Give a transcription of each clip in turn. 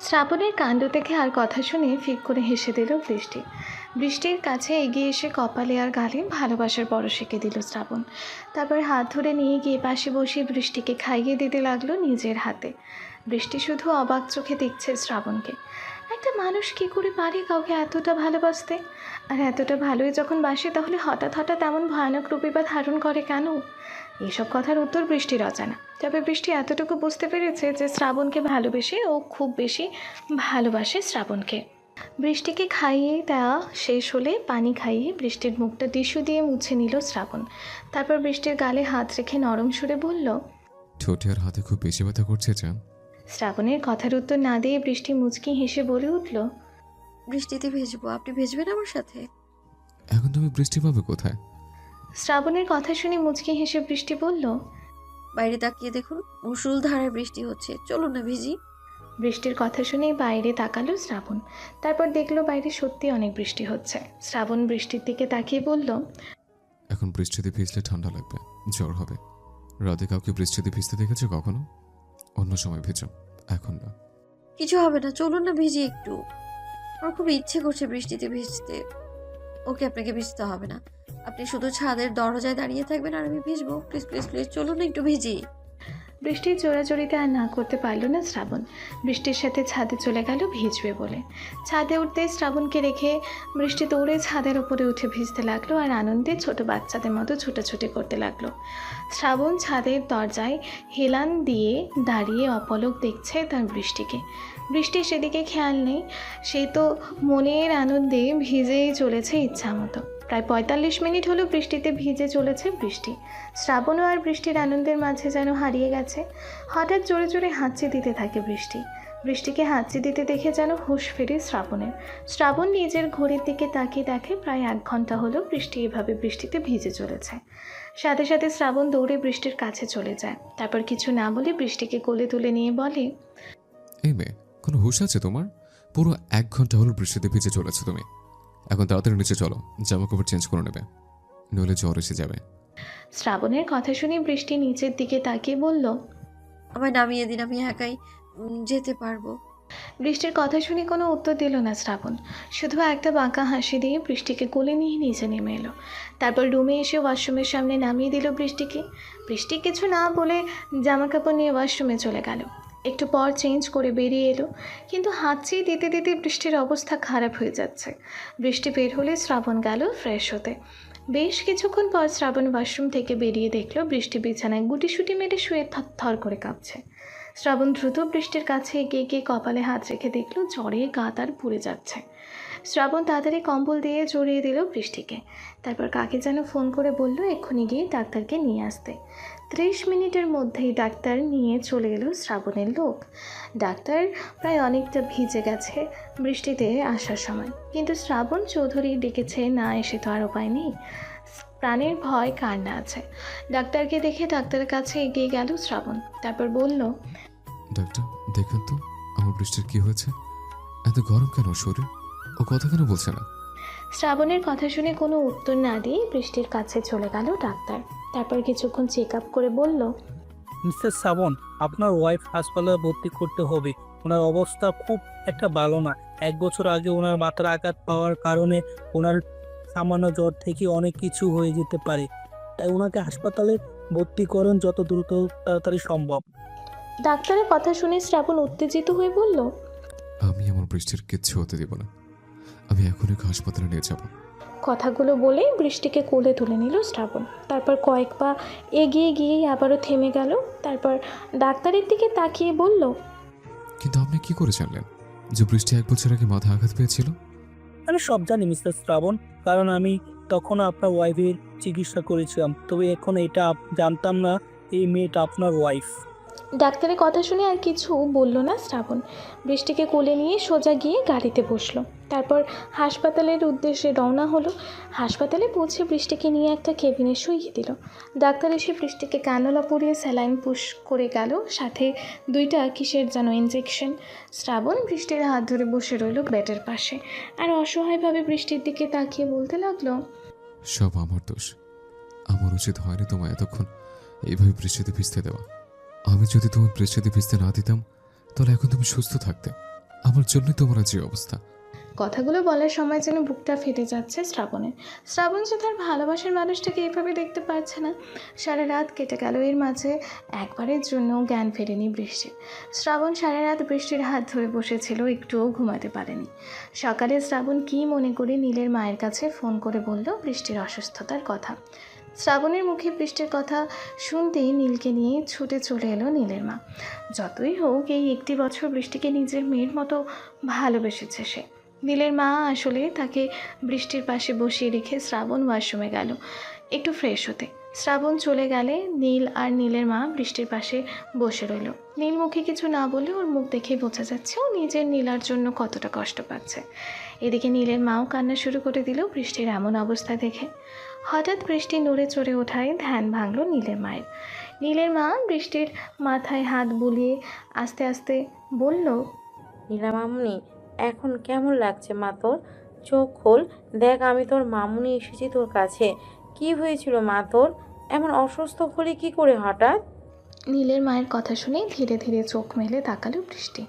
শ্রাবণের কাণ্ড দেখে আর কথা শুনে ফিক করে হেসে দিল বৃষ্টি। বৃষ্টির কাছে এগিয়ে এসে কপালে আর গালে ভালোবাসার পরশ এঁকে দিল শ্রাবণ। তারপর হাত ধরে নিয়ে গিয়ে পাশে বসিয়ে বৃষ্টিকে খাইয়ে দিতে লাগলো নিজের হাতে। বৃষ্টি শুধু অবাক চোখে দেখছে শ্রাবণকে। একটা মানুষ কী করে পারে কাউকে এতটা ভালোবাসতে? আর এতটা ভালোই যখন বাসে, তাহলে হঠাৎ হঠাৎ এমন ভয়ানক রূপে বা ধারণ করে কেন? এইসব কথার উত্তর বৃষ্টির অজানা। তবে বৃষ্টি এতটুকু বুঝতে পেরেছে যে শ্রাবণকে ভালোবেসে ও খুব বেশি ভালোবাসে শ্রাবণকে। বৃষ্টিকে খাইয়ে দেওয়া শেষ হলে পানি খাইয়ে বৃষ্টির মুখটা টিস্যু দিয়ে মুছে নিল শ্রাবণ। তারপর বৃষ্টির গালে হাত রেখে নরম সুরে বলল, ঠোঁটে আর হাতে খুব বেশি ব্যথা করছে জান। শ্রাবণের কথার উত্তর না দিয়ে বৃষ্টি মুচকি হেসে বলে উঠল, বৃষ্টিতে ভেজবো, আপনি ভেজবেন আমার সাথে? এখন তুমি বৃষ্টি পাবে কোথায়? শ্রাবণের কথা শুনে মুচকি হেসে বৃষ্টি বলল, বাইরে তাকিয়ে দেখুন, মুষলধারায় বৃষ্টি হচ্ছে, চলুন না ভিজি। বৃষ্টির কথা শুনে বাইরে তাকালো শ্রাবণ। তারপর দেখলো বাইরে সত্যি অনেক বৃষ্টি হচ্ছে। শ্রাবণ বৃষ্টির দিকে তাকিয়ে বলল, এখন বৃষ্টিতে ভিজলে ঠান্ডা লাগবে, জ্বর হবে। রাতে কাউকে বৃষ্টিতে ভিজতে দেখেছো কখনো? অন্য সময় ভেজো, এখন না। কিছু হবে না, চলুন না ভিজি একটু। আমার খুব ইচ্ছে করছে বৃষ্টিতে ভিজতে। ওকে, আপনাকে ভিজতে হবে না, আপনি শুধু ছাদের দরজায় দাঁড়িয়ে থাকবেন আর আমি ভিজবো। প্লিজ প্লিজ প্লিজ, চলুন না একটু ভিজি। বৃষ্টির জোড়াজড়িতে আর না করতে পারল না শ্রাবণ। বৃষ্টির সাথে ছাদে চলে গেল ভিজবে বলে। ছাদে উঠতে শ্রাবণকে রেখে বৃষ্টি দৌড়ে ছাদের উপরে উঠে ভিজতে লাগলো আর আনন্দে ছোট বাচ্চাদের মতো ছুটাছুটি করতে লাগলো। শ্রাবণ ছাদের দরজায় হেলান দিয়ে দাঁড়িয়ে অপলক দেখছে তার বৃষ্টিকে। বৃষ্টির সেদিকে খেয়াল নেই, সে তো মনের আনন্দে ভিজেই চলেছে ইচ্ছা মতো। প্রায় ৪৫ মিনিট হলো বৃষ্টিতে ভিজে চলেছে বৃষ্টি। শ্রাবণও আর বৃষ্টির আনন্দের মাঝে যেন হারিয়ে গেছে। হঠাৎ জোরে জোরে হাঁচি দিতে থাকে বৃষ্টি। বৃষ্টিকে হাঁচি দিতে দেখে যেন হুঁশ ফেরে শ্রাবণের। শ্রাবণ নিজের ঘড়ির দিকে তাকিয়ে দেখে প্রায় ১ ঘন্টা হলো বৃষ্টি এভাবে বৃষ্টিতে ভিজে চলেছে। সাথে সাথে শ্রাবণ দৌড়ে বৃষ্টির কাছে চলে যায়। তারপর কিছু না বলে বৃষ্টিকে কোলে তুলে নিয়ে বলে, এই মেয়ে, কোনো হুঁশ আছে তোমার? পুরো ১ ঘন্টা হলো বৃষ্টিতে ভিজে চলেছো তুমি। এখন তাড়াতাড়ি নিচে চলো, জামা কাপড় চেঞ্জ করে নেবে, নইলে জ্বর এসে যাবে। শ্রাবণের কথা শুনে বৃষ্টি নিচের দিকে তাকিয়ে বলল, আমায় নামিয়ে দিন, আমি একাই যেতে পারবো। বৃষ্টির কথা শুনে কোনো উত্তর দিল না শ্রাবণ। শুধু একটা বাঁকা হাসি দিয়ে বৃষ্টিকে কোলে নিয়ে নিচে নেমে এলো। তারপর রুমে এসে ওয়াশরুমের সামনে নামিয়ে দিল বৃষ্টিকে। বৃষ্টি কিছু না বলে জামা কাপড় নিয়ে ওয়াশরুমে চলে গেল। একটু পর চেঞ্জ করে বেরিয়ে এলো, কিন্তু হাঁচি দিতে দিতে বৃষ্টির অবস্থা খারাপ হয়ে যাচ্ছে। বৃষ্টি বের হলে শ্রাবণ গেল ফ্রেশ হতে। বেশ কিছুক্ষণ পর শ্রাবণ ওয়াশরুম থেকে বেরিয়ে দেখলো বৃষ্টি বিছানায় গুটিসুটি মেরে শুয়ে থরথর করে কাঁপছে। শ্রাবণ দ্রুত বৃষ্টির কাছে এগিয়ে গিয়ে কপালে হাত রেখে দেখল জ্বরে গা তার পুড়ে যাচ্ছে। শ্রাবণ তাড়াতাড়ি কম্বল দিয়ে জড়িয়ে দিল বৃষ্টিকে। তারপর কাকে যেন ফোন করে বলল এক্ষুনি গিয়ে ডাক্তারকে নিয়ে আসতে। ৩০ মিনিটের মধ্যেই ডাক্তার নিয়ে চলে এলো শ্রাবণের লোক। ডাক্তার প্রায় অনেকটা ভিজে গেছে বৃষ্টিতে আসার সময়, কিন্তু শ্রাবণ চৌধুরী ডেকেছে, না এসে তো আর উপায় নেই। প্রাণের ভয় কার না আছে। ডাক্তারকে দেখে ডাক্তারের কাছে এগিয়ে গেল শ্রাবণ। তারপর বলল, ডাক্তার, দেখুন তো আমার বৃষ্টির কি হয়েছে? এত গরম কেন শরীর? ও কথা কেন বলছে না? শ্রাবণের কথা শুনে কোনো উত্তর না দিয়ে বৃষ্টির কাছে চলে গেল ডাক্তার। তারপর কিছুক্ষণ চেক আপ করে বলল, মিস্টার শ্রাবণ, আপনার ওয়াইফ হাসপাতালে ভর্তি করতে হবে। ওনার অবস্থা খুব একটা ভালো না। ১ বছর আগে ওনার মাথার আঘাত পাওয়ার কারণে ওনার সামান্য জ্বর থেকে অনেক কিছু হয়ে যেতে পারে। তাই ওনাকে হাসপাতালে ভর্তি করেন যত দ্রুত তাড়াতাড়ি সম্ভব। ডাক্তারের কথা শুনে শ্রাবণ উত্তেজিত হয়ে বলল, আমি আমার বৃষ্টির কিচ্ছু হতে দেব না। আমি এখনই ওকে হাসপাতালে নিয়ে যাব। কথাগুলো বলে বৃষ্টিকে কোলে তুলে নিল শ্রাবণ। তারপর কয়েক পা এগিয়ে গিয়েই আবারও থেমে গেল। তারপর ডাক্তারের দিকে তাকিয়ে বলল, কিন্তু আপনি কি করে জানলেন যে বৃষ্টি ১ বছর আগে মাথা আঘাত পেয়েছিল? আমি সব জানি মিস্টার শ্রাবণ, কারণ আমি তখন আপনার ওয়াইফের চিকিৎসা করেছিলাম। তবে এখন এটা জানতাম না এই মেয়েটা আপনার ওয়াইফ। ডাক্তারের কথা শুনে আর কিছু বলল না শ্রাবণ। বৃষ্টিকে কোলে নিয়ে সোজা গিয়ে গাড়িতে বসলো। তারপর হাসপাতালের উদ্দেশ্যে রওনা হলো। হাসপাতালে পৌঁছে বৃষ্টিকে নিয়ে একটা কেবিনে শুইয়ে দিল। ডাক্তার এসে বৃষ্টিকে কানলা পরিয়ে স্যালাইন পুশ করে গেল, সাথে 2টা কিসের যেন ইঞ্জেকশন। শ্রাবণ বৃষ্টির হাত ধরে বসে রইল বেডের পাশে আর অসহায়ভাবে বৃষ্টির দিকে তাকিয়ে বলতে লাগলো, সব আমার দোষ। আমার উচিত হয়নি তোমায় এতক্ষণ এইভাবে বৃষ্টিতে ভিজতে দেওয়া। আমি যদি তোমায় বৃষ্টিতে ভিজতে না দিতাম, তাহলে এখন তুমি সুস্থ থাকতে। আমার জন্যই তোমার আজ এই অবস্থা। কথাগুলো বলার সময় যেন বুকটা ফেটে যাচ্ছে শ্রাবণের। শ্রাবণ যে তার ভালোবাসার মানুষটাকে এভাবে দেখতে পারছে না। সারা রাত কেটে গেল, এর মাঝে একবারের জন্য জ্ঞান ফেরেনি বৃষ্টির। শ্রাবণ সারা রাত বৃষ্টির হাত ধরে বসেছিল, একটুও ঘুমাতে পারেনি। সকালে শ্রাবণ কী মনে করে নীলের মায়ের কাছে ফোন করে বলল বৃষ্টির অসুস্থতার কথা। শ্রাবণের মুখে বৃষ্টির কথা শুনতেই নীলকে নিয়ে ছুটে চলে এলো নীলের মা। যতই হোক, এই একটি বছর বৃষ্টিকে নিজের মেয়ের মতো ভালোবেসেছে সে। নীলের মা আসলে তাকে বৃষ্টির পাশে বসিয়ে রেখে শ্রাবণ ওয়াশরুমে গেল একটু ফ্রেশ হতে। শ্রাবণ চলে গেলে নীল আর নীলের মা বৃষ্টির পাশে বসে রইল। নীল মুখে কিছু না বলে ওর মুখ দেখেই বোঝা যাচ্ছে ও নিজের নীলার জন্য কতটা কষ্ট পাচ্ছে। এদিকে নীলের মাও কান্না শুরু করে দিল বৃষ্টির এমন অবস্থা দেখে। হঠাৎ বৃষ্টি নড়ে চড়ে ওঠায় ধ্যান ভাঙল নীলের মায়ের। নীলের মা বৃষ্টির মাথায় হাত বুলিয়ে আস্তে আস্তে বলল, নীলা মামুনি, এখন কেমন লাগছে মা তোর? চোখ খোল, দেখ আমি তোর মামুনি এসেছি তোর কাছে। কি হয়েছিল মা তোর? এমন অসুস্থ হলে কি করে হঠাৎ? নীলের মায়ের কথা শুনে ধীরে ধীরে চোখ মেলে তাকালো বৃষ্টি।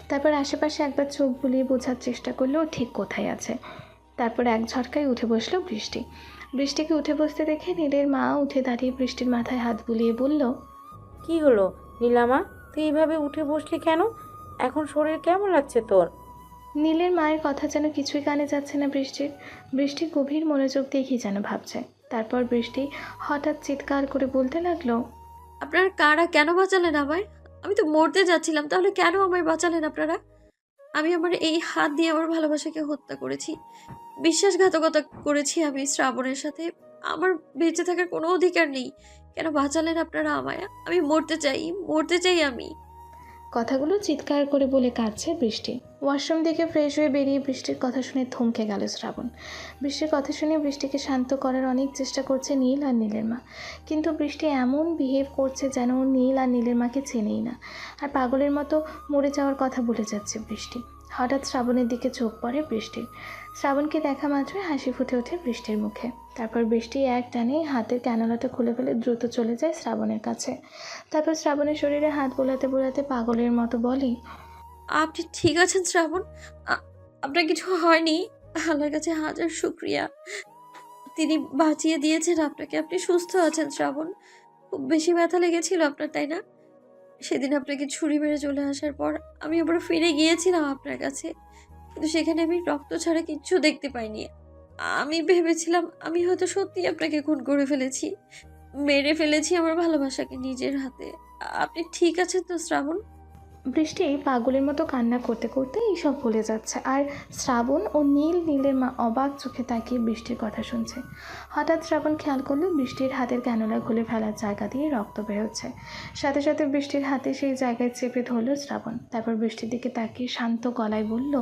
তারপর আশেপাশে একবার চোখ বুলিয়ে বোঝার চেষ্টা করলো ও ঠিক কোথায় আছে। তারপর এক ঝটকায় উঠে বসলো বৃষ্টি। বৃষ্টিকে উঠে বসতে দেখে নীলের মা উঠে দাঁড়িয়ে বৃষ্টির মাথায় হাত বুলিয়ে বলল, কি হলো নীলামা, তুই এইভাবে উঠে বসলি কেন? এখন শরীর কেমন লাগছে তোর? নীলের মায়ের কথা যেন কিছুই কানে যাচ্ছে না বৃষ্টির। বৃষ্টি গভীর মনোযোগ দিয়ে কি যেন ভাবছে। তারপর বৃষ্টি হঠাৎ চিৎকার করে বলতে লাগলো, আপনারা কারা কেন বাঁচালেন আমায়? আমি তো মরতে যাচ্ছিলাম, তাহলে কেন আমায় বাঁচালেন আপনারা? আমি আমার এই হাত দিয়ে আমার ভালোবাসাকে হত্যা করেছি, বিশ্বাসঘাতকতা করেছি আমি শ্রাবণের সাথে। আমার বেঁচে থাকার কোনো অধিকার নেই। কেন বাঁচালেন আপনারা আমায়? আমি মরতে চাই, মরতে চাই আমি। কথাগুলো চিৎকার করে বলে কাঁদছে বৃষ্টি। ওয়াশরুম থেকে ফ্রেশ হয়ে বেরিয়ে বৃষ্টির কথা শুনে থমকে গেল শ্রাবণ। বৃষ্টির কথা শুনে বৃষ্টিকে শান্ত করার অনেক চেষ্টা করছে নীল আর নীলের মা, কিন্তু বৃষ্টি এমন বিহেভ করছে যেন ও নীল আর নীলের মাকে চেনেই না, আর পাগলের মতো মরে যাওয়ার কথা বলে যাচ্ছে বৃষ্টি। হঠাৎ শ্রাবণের দিকে চোখ পড়ে বৃষ্টির। শ্রাবণকে দেখা মাত্রই হাসি ফুটে ওঠে বৃষ্টির মুখে। তারপর বৃষ্টি এক টানে হাতের ক্যানোলাটা খুলে ফেলে দ্রুত চলে যায় শ্রাবণের কাছে। তারপর শ্রাবণের শরীরে হাত বোলাতে বোলাতে পাগলের মতো বলে, আপনি ঠিক আছেন শ্রাবণ? আপনার কিছু হয়নি? আল্লাহর কাছে হাজার শুক্রিয়া, তিনি বাঁচিয়ে দিয়েছেন আপনাকে। আপনি সুস্থ আছেন শ্রাবণ। খুব বেশি ব্যথা লেগেছিল আপনার, তাই না? সেদিন আপনাকে ছুরি মেরে চলে আসার পর আমি আবার ফিরে গিয়েছিলাম আপনার কাছে, কিন্তু সেখানে আমি রক্ত ছাড়া কিচ্ছু দেখতে পাইনি। আমি ভেবেছিলাম আমি হয়তো সত্যি আপনাকে খুন করে ফেলেছি, মেরে ফেলেছি আমার ভালোবাসাকে নিজের হাতে। আপনি ঠিক আছেন তো শ্রাবণ? বৃষ্টি পাগলের মতো কান্না করতে করতে এইসব ভুলে যাচ্ছে, আর শ্রাবণ ও নীলের মা অবাক চোখে তাকিয়ে বৃষ্টির কথা শুনছে। হঠাৎ শ্রাবণ খেয়াল করলো বৃষ্টির হাতের ক্যানোলা খুলে ফেলার জায়গা দিয়ে রক্ত বেরোচ্ছে। সাথে সাথে বৃষ্টির হাতে সেই জায়গায় চেপে ধরলো শ্রাবণ। তারপর বৃষ্টির দিকে তাকিয়ে শান্ত গলায় বলল,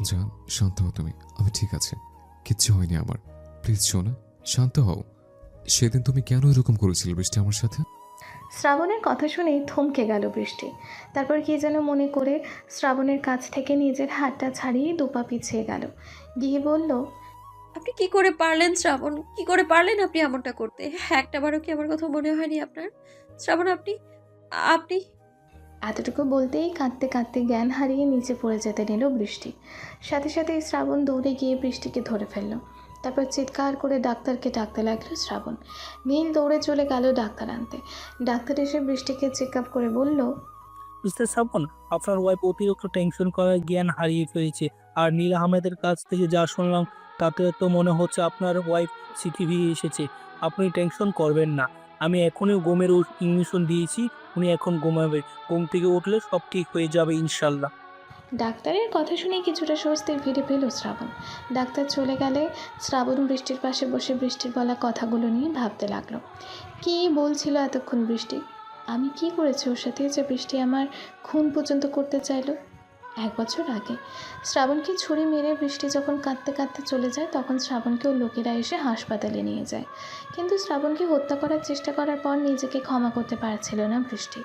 জান, শান্ত হও তুমি, আমি ঠিক আছে, কিচ্ছু হয়নি আমার। প্লিজ শোনা, শান্ত হও। সেদিন তুমি কেন এরকম করেছিলে বৃষ্টি আমার সাথে? শ্রাবণের কথা শুনেই থমকে গেল বৃষ্টি। তারপর কি যেন মনে করে শ্রাবণের কাছ থেকে নিজের হাতটা ছাড়িয়ে দুপা পিছিয়ে গেল, গিয়ে বলল, আপনি কি করে পারলেন শ্রাবণ? কি করে পারলেন আপনি এমনটা করতে? একটাবারও কি আমার কথা মনে হয়নি আপনার? শ্রাবণ, আপনি আপনি এতটুকু বলতেই কাঁদতে কাঁদতে জ্ঞান হারিয়ে নিচে পড়ে যেতে নিল বৃষ্টি। সাথে সাথে শ্রাবণ দৌড়ে গিয়ে বৃষ্টিকে ধরে ফেলল। তারপর চিৎকার করে ডাক্তারকে ডাকতে লাগলো শ্রাবণ। নীল দৌড়ে চলে গেল ডাক্তার আনতে। ডাক্তার এসে বৃষ্টিকে চেক আপ করে বলল, বুঝতে শ্রাবণ, আপনার ওয়াইফ অতিরিক্ত টেনশন করার জ্ঞান হারিয়ে ফেলেছে। আর নীল আহমেদের কাছ থেকে যা শুনলাম তাতে তো মনে হচ্ছে আপনার ওয়াইফ সিটিভি এসেছে। আপনি টেনশন করবেন না, আমি এখনই ঘুমের ইঞ্জেকশন দিয়েছি, উনি এখন ঘুমাবে। ঘুম থেকে উঠলে সব ঠিক হয়ে যাবে ইনশাল্লাহ। ডাক্তারের কথা শুনে কিছুটা স্বস্তির ফিরে পেল শ্রাবণ। ডাক্তার চলে গেলে শ্রাবণ বৃষ্টির পাশে বসে বৃষ্টির বলা কথাগুলো নিয়ে ভাবতে লাগলো। কী বলছিল এতক্ষণ বৃষ্টি? আমি কি করেছি ওর সাথে যে বৃষ্টি আমার খুন পর্যন্ত করতে চাইলো? 1 বছর আগে শ্রাবণকে ছুরি মেরে বৃষ্টি যখন কাঁদতে কাঁদতে চলে যায়, তখন শ্রাবণকেও লোকেরা এসে হাসপাতালে নিয়ে যায়। কিন্তু শ্রাবণকে হত্যা করার চেষ্টা করার পর নিজেকে ক্ষমা করতে পারছিল না বৃষ্টি।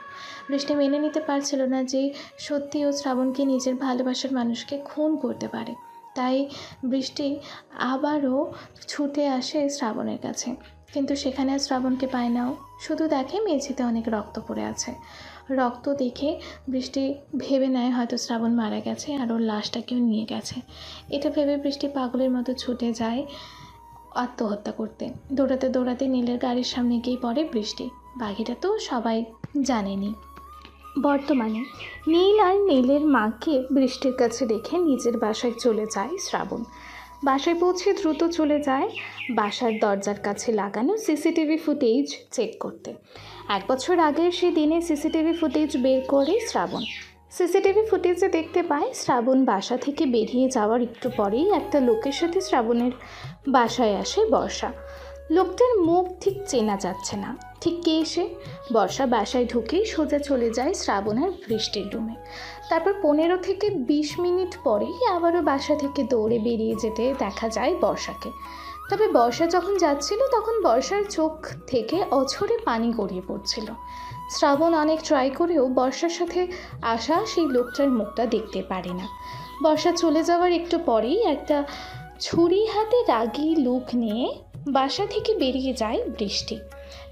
বৃষ্টি মেনে নিতে পারছিল না যে সত্যি ও শ্রাবণকে নিজের ভালোবাসার মানুষকে খুন করতে পারে। তাই বৃষ্টি আবারও ছুটে আসে শ্রাবণের কাছে, কিন্তু সেখানে শ্রাবণকে পায় নাও, শুধু দেখে মেঝেতে অনেক রক্ত পড়ে আছে। রক্ত দেখে বৃষ্টি ভেবে নেয় হয়তো শ্রাবণ মারা গেছে আর ওর লাশটা কেউ নিয়ে গেছে। এটা ভেবে বৃষ্টি পাগলের মতো ছুটে যায় আত্মহত্যা করতে। দৌড়াতে দৌড়াতে নীলের গাড়ির সামনে গিয়ে পড়ে বৃষ্টি। বাকিটা তো সবাই জানেনি। বর্তমানে নীল আর নীলের মাকে বৃষ্টির কাছে রেখে নিজের বাসায় চলে যায় শ্রাবণ। বাসায় পৌঁছে দ্রুত চলে যায় বাসার দরজার কাছে লাগানো সিসিটিভি ফুটেজ চেক করতে। 1 বছর আগের সেই দিনে সিসিটিভি ফুটেজ বের করে শ্রাবণ। সিসিটিভি ফুটেজে দেখতে পায় শ্রাবণ বাসা থেকে বেরিয়ে যাওয়ার একটু পরেই একটা লোকের সাথে শ্রাবণের বাসায় আসে বর্ষা। লোকটার মুখ ঠিক চেনা যাচ্ছে না, ঠিক কে সে। বর্ষা বাসায় ঢুকেই সোজা চলে যায় শ্রাবণ আর বৃষ্টির রুমে। তারপর 15 থেকে 20 মিনিট পরেই আবারও বাসা থেকে দৌড়ে বেরিয়ে যেতে দেখা যায় বর্ষাকে। তবে বর্ষা যখন যাচ্ছিল তখন বর্ষার চোখ থেকে অঝরে পানি গড়িয়ে পড়ছিল। শ্রাবণ অনেক ট্রাই করেও বর্ষার সাথে আসা সেই লোকটার মুখটা দেখতে পারে না। বর্ষা চলে যাওয়ার একটু পরেই একটা ছুরি হাতে রাগী লুক নিয়ে বাসা থেকে বেরিয়ে যায় বৃষ্টি।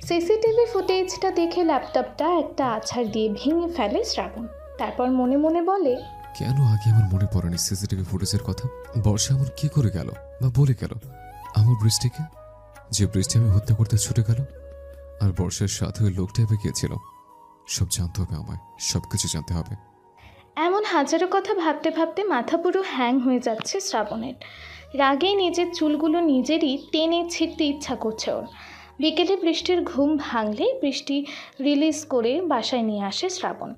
সিসিটিভি ফুটেজটা দেখে ল্যাপটপটা একটা আছাড় দিয়ে ভেঙে ফেলে শ্রাবণ। তারপর মনে মনে বলে, কেন আগে আমার মনে পড়েনি সিসিটিভি ফুটেজের কথা? বর্ষা আমার কি করে গেল বা বলে গেল আমার বৃষ্টিকে? যে বৃষ্টি আমি হত্যা করতে ছুটে গেল আর বর্ষার সাথে ওই লোকটা এবার গিয়েছিল। সব জানতে হবে আমায়, সবকিছু জানতে হবে। এমন হাজারো কথা ভাবতে ভাবতে মাথা পুরো হ্যাং হয়ে যাচ্ছে শ্রাবণের। রাগে নিজের চুলগুলো নিজেরই টেনে ছিঁড়তে ইচ্ছা করছে ওর। বিকেলে বৃষ্টির ঘুম ভাঙলে বৃষ্টি রিলিজ করে বাসায় নিয়ে আসে শ্রাবণ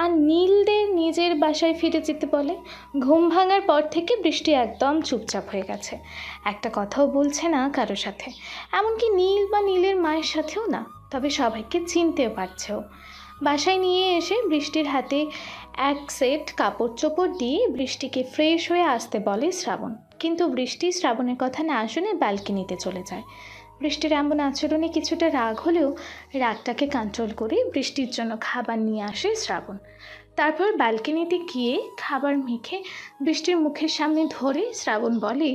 আর নীলদের নিজের বাসায় ফিরে যেতে বলে। ঘুম ভাঙার পর থেকে বৃষ্টি একদম চুপচাপ হয়ে গেছে, একটা কথাও বলছে না কারো সাথে, এমনকি নীল বা নীলের মায়ের সাথেও না। তবে সবাইকে চিনতেও পারছে ও। বাসায় নিয়ে এসে বৃষ্টির হাতে এক সেট কাপড় চোপড় দিয়ে বৃষ্টিকে ফ্রেশ হয়ে আসতে বলে শ্রাবণ। কিন্তু বৃষ্টি শ্রাবণের কথা না শুনে ব্যালকনিতে চলে যায়। বৃষ্টির এমন আচরণে কিছুটা রাগ হলেও রাগটাকে কন্ট্রোল করে বৃষ্টির জন্য খাবার নিয়ে আসে শ্রাবণ। তারপর ব্যালকনিতে গিয়ে খাবার মেখে বৃষ্টির মুখের সামনে ধরে শ্রাবণ বলে,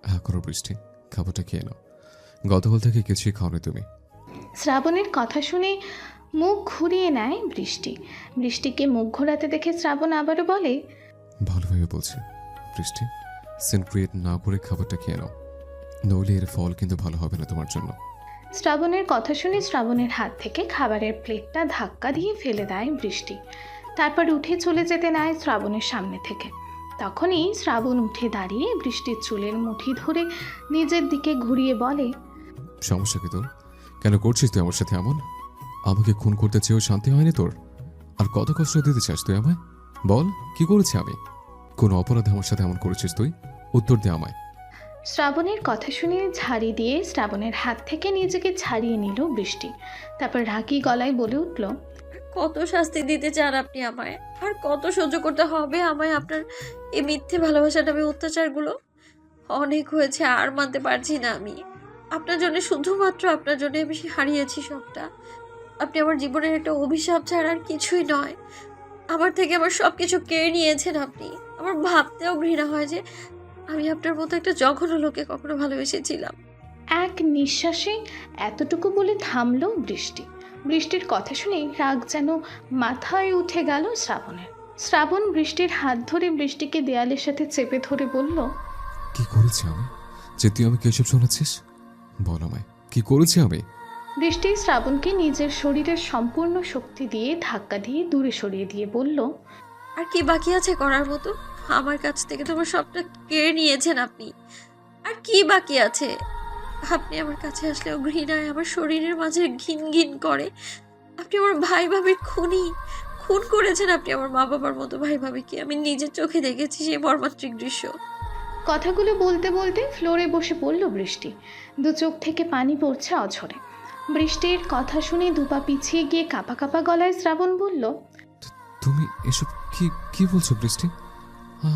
হ্যাঁ করো বৃষ্টি, খাবারটা খেয়ে নাও। গতকাল থেকে কিছুই খাওনি তুমি। শ্রাবণের কথা শুনে মুখ ঘুরিয়ে নেয় বৃষ্টি। বৃষ্টিকে মুখ ঘোরাতে দেখে শ্রাবণ আবারও বলে, ভালোভাবে বলছি বৃষ্টি, সিন ক্রিয়েট না করে খাবারটা খেয়ে নাও, নইলে এর ফল কিন্তু ভালো হবে না তোমার জন্য। শ্রাবণের কথা শুনে শ্রাবণের হাত থেকে খাবারের প্লেটটা ধাক্কা দিয়ে ফেলে দেয় বৃষ্টি। তারপর উঠে চলে যেতে নেয় শ্রাবণের সামনে থেকে। তখনই শ্রাবণ উঠে দাঁড়িয়ে বৃষ্টির চুলের মুঠি ধরে নিজের দিকে ঘুরিয়ে বলে, সমস্যা কি তোর? কেন করছিস তুই আমার সাথে এমন? আমাকে খুন করতে চেয়েও শান্তি হয়নি তোর? আর কত কষ্ট দিতে চাস তুই আমায়? বল, কি করেছি আমি? কোন অপরাধে আমার সাথে এমন করেছিস তুই? উত্তর দে আমায়। শ্রাবণের কথা শুনে ঝাড়ি দিয়ে শ্রাবণের হাত থেকে নিজেকে ছাড়িয়ে নিল বৃষ্টি। তারপর রাগী গলায় বলে উঠল, কত শাস্তি দিতে চান আপনি আমায়? আর কত সহ্য করতে হবে আমায় আপনার এই মিথ্যে ভালোবাসার নামে অত্যাচারগুলো? অনেক হয়েছে, আর মানতে পারছি না আমি। আপনার জন্য, শুধুমাত্র আপনার জন্য আমি হারিয়েছি সবটা। আপনি আমার জীবনের একটা অভিশাপ ছাড়া আর কিছুই নয়। আমার থেকে আমার সব কিছু কেড়ে নিয়েছেন আপনি। আমার ভাবতেও ঘৃণা হয় যে আমি আপনার মতো একটা জঘন্য লোকে কখনো ভালোবেসেছিলাম। এক নিঃশ্বাসে এতটুকু বলে থামল বৃষ্টি। বৃষ্টির কথা শুনে রাগ যেন মাথায় উঠে গেল শ্রাবণের। শ্রাবণ বৃষ্টির হাত ধরে বৃষ্টিকে দেয়ালের সাথে চেপে ধরে বলল, কি করেছি আমি যে তুই আমাকে এসব শোনাচ্ছিস? বল আমায়, কি করেছি আমি? বৃষ্টি শ্রাবণকে নিজের শরীরের সম্পূর্ণ শক্তি দিয়ে ধাক্কা দিয়ে দূরে সরিয়ে দিয়ে বলল, আর কি বাকি আছে করার মতো? আমার কাছ থেকে তোমার সবটা কেড়ে নিয়েছেন আপনি। আর কি বাকি আছে? আপনি আমার কাছে আসলেও ঘৃণায় আমার শরীরের মাঝে ঘিন ঘিন করে। আপনি আমার ভাই ভাবির খুন করেছেন। আপনি আমার মা বাবার মতো ভাই ভাবিকে আমি নিজের চোখে দেখেছি সেই মর্মান্তিক দৃশ্য। কথাগুলো বলতে বলতে ফ্লোরে বসে পড়ল বৃষ্টি। দু চোখ থেকে পানি পড়ছে অঝরে। বৃষ্টির কথা শুনে দুপা পিছিয়ে গিয়ে কাঁপা কাঁপা গলায় শ্রাবণ বলল, তুমি এসব কি কি বলছো বৃষ্টি?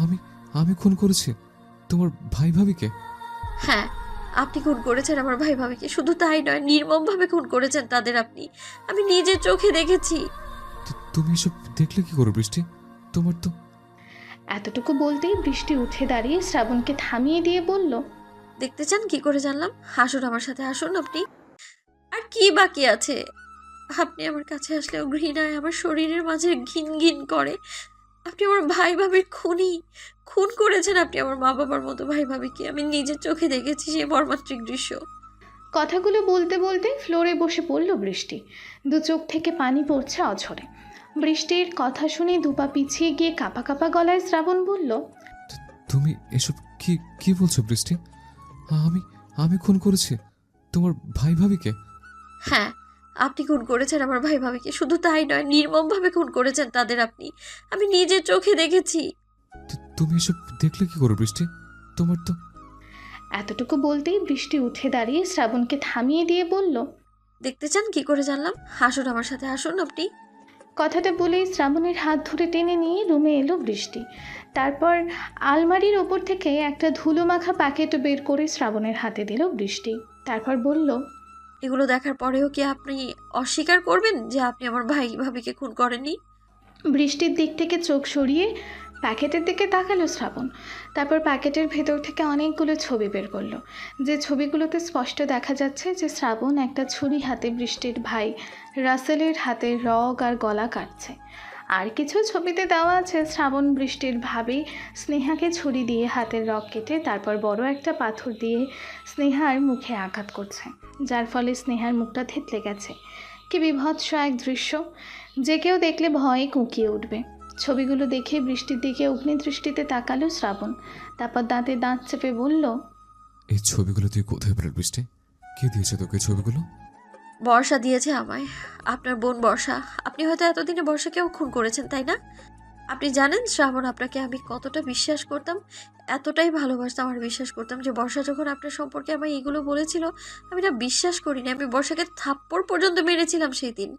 আমি আমি খুন করেছি তোমার ভাই ভাবিকে? হ্যাঁ, আপনি খুন করেছেন আমার ভাই ভাবিকে। শুধু তাই নয়, নির্মমভাবে খুন করেছেন তাদের আপনি। আমি নিজের চোখে দেখেছি। তুমি এসব দেখলে কি করে বৃষ্টি? তোমার তো... এতটুকু বলতেই বৃষ্টি উঠে দাঁড়িয়ে শ্রাবণকে থামিয়ে দিয়ে বলল, দেখতে চান কি করে জানলাম? আসুন আমার সাথে, আসুন আপনি। আর কি বাকি আছে? আপনি আমার কাছে আসলেও ঘৃণায় আমার শরীরের মাঝে ঘিন ঘিন করে। আপনি আমার ভাই ভাবির খুন করেছেন। আপনি আমার মা বাবার মতো ভাই ভাবিকে। আমি নিজের চোখে দেখেছি সেই মর্মান্তিক দৃশ্য। কথাগুলো বলতে বলতে ফ্লোরে বসে পড়ল বৃষ্টি। দু চোখ থেকে পানি পড়ছে অঝরে। বৃষ্টির কথা শুনে দুপা পিছিয়ে গিয়ে কাঁপা কাঁপা গলায় শ্রাবণ বলল, তুমি এসব কি কি বলছো বৃষ্টি? আমি আমি খুন করেছি তোমার ভাই ভাবিকে? হ্যাঁ, আপনি খুন করেছেন আমার ভাই ভাবিকে। শুধু তাই নয়, নির্মমভাবে খুন করেছেন তাদের আপনি। আমি নিজের চোখে দেখেছি। তুমি এসব দেখলে কি করে বৃষ্টি? তোমার তো এতটুকু বলতেই বৃষ্টি উঠে দাঁড়িয়ে শ্রাবণকে থামিয়ে দিয়ে বলল, দেখতে চান কি করে জানলাম? হাসুন আমার সাথে, হাসুন আপনি। কথাটা বলেই শ্রাবণের হাত ধরে টেনে নিয়ে রুমে এলো বৃষ্টি। তারপর আলমারির ওপর থেকে একটা ধুলো মাখা প্যাকেট বের করে শ্রাবণের হাতে দিল বৃষ্টি। তারপর বলল, এগুলো দেখার পরেও কি আপনি অস্বীকার করবেন যে আপনি আমার ভাই ভাবিকে খুন করেননি? বৃষ্টির দিক থেকে চোখ সরিয়ে প্যাকেটের দিকে তাকালো শ্রাবণ। তারপর প্যাকেটের ভেতর থেকে অনেকগুলো ছবি বের করলো, যে ছবিগুলোতে স্পষ্ট দেখা যাচ্ছে যে শ্রাবণ একটা ছুরি হাতে বৃষ্টির ভাই রাসেলের হাতে রগ আর গলা কাটছে। আর কিছু ছবিতে দেওয়া আছে শ্রাবণ বৃষ্টির ভাবি স্নেহাকে ছুরি দিয়ে হাতের রগ কেটে তারপর বড় একটা পাথর দিয়ে স্নেহার মুখে আঘাত করছে, যার ফলে স্নেহার মুখটা থেতলে গেছে। কি বিভৎস এক দৃশ্য, যে কেউ দেখলে ভয়ে কুঁকিয়ে উঠবে। ছবিগুলো দেখে বৃষ্টির দিকে অগ্নিদৃষ্টিতে তাকালো শ্রাবণ। তারপর দাঁতে দাঁত চেপে বলল, এই ছবিগুলো তুই কোথায় পেলে বৃষ্টি? কে দিয়েছে তোকে ছবিগুলো? বর্ষা দিয়েছে আমায়, আপনার বোন বর্ষা। আপনি হয়তো এতদিনে বর্ষাকেও খুন করেছেন, তাই না? আপনি জানেন শ্রাবণ, আপনাকে আমি কতটা বিশ্বাস করতাম, এতটাই ভালোবাসতাম আর বিশ্বাস করতাম যে বর্ষা যখন আপনার সম্পর্কে আমায় এগুলো বলেছিল, আমি না বিশ্বাস করিনি। আমি বর্ষাকে থাপ্পড় পর্যন্ত মেরেছিলাম সেই দিন।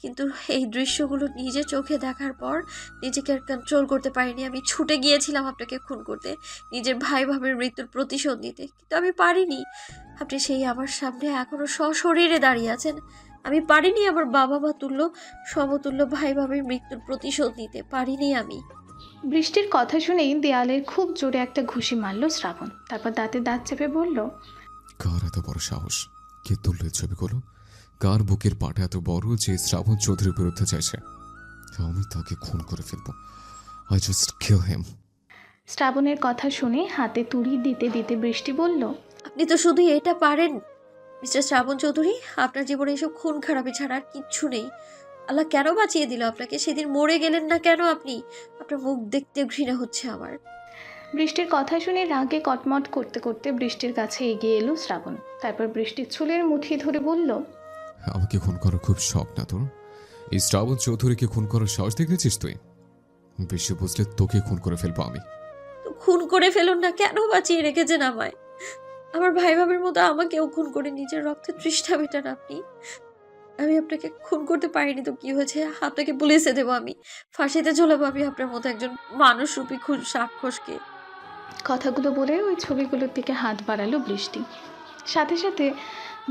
কিন্তু এই দৃশ্যগুলো নিজের চোখে দেখার পর নিজেকে আর কন্ট্রোল করতে পারিনি। আমি ছুটে গিয়েছিলাম আপনাকে খুন করতে, নিজের ভাই ভাবের মৃত্যুর প্রতিশোধ নিতে, কিন্তু আমি পারিনি। আপনি সেই আমার সামনে এখনো সশরীরে দাঁড়িয়ে আছেন। আমি পারিনি আমার বাবা মা তুল্য সমতুল্য ভাই ভাবের মৃত্যুর প্রতিশোধ নিতে পারিনি আমি। বৃষ্টির কথা শুনেই দেয়ালের খুব জোরে একটা ঘুষি মারল শ্রাবণ। তারপর দাঁতে দাঁত চেপে বলল, কার এত বড় সাহস? কে তুললো এই ছবিগুলো? কার বুকের পাটা এত বড় যে শ্রাবণ চৌধুরীর বিরুদ্ধে চাইছে? আমি তাকে খুন করে ফেলবো। আই জাস্ট কিল হিম। শ্রাবণের কথা শুনে হাতে তুড়ি দিতে দিতে বৃষ্টি বলল, আপনি তো শুধু এটা পারেন মিস্টার শ্রাবণ চৌধুরী। আপনার জীবনে এসব খুন খারাপি ছাড়া আর কিচ্ছু নেই। আল্লাহ কেন বাঁচিয়ে দিল আপনাকে? সেদিন মরে গেলেন না কেন আপনি? আপনার মুখ দেখতে ঘৃণা হচ্ছে আমার। বৃষ্টির কথা শুনে রাগে কটমট করতে করতে বৃষ্টির কাছে এগিয়ে এলো শ্রাবণ। তারপর বৃষ্টির চুলের মুঠি ধরে বলল, আমাকে খুন করার খুব শখ না তোর? এই শ্রাবণ চৌধুরীকে খুন করার সাহস দেখেছিস তুই? বেশি বুঝলে তোকে খুন করে ফেলবো আমি। তো খুন করে ফেলুন না, কেন বাঁচিয়ে রেখেছেন আমায়? আমার ভাই ভাবের মতো আমাকেও খুন করে নিজের রক্তের তৃষ্ণা মেটান আপনি। আমি আপনাকে খুন করতে পারিনি তো কি হয়েছে? আপনাকে পুলিশে দেবো আমি, ফাঁসিতে ঝোলাবো আমি আপনার মতো একজন মানুষরূপী রাক্ষসকে। কথাগুলো বলে ওই ছবিগুলোর দিকে হাত বাড়ালো বৃষ্টি। সাথে সাথে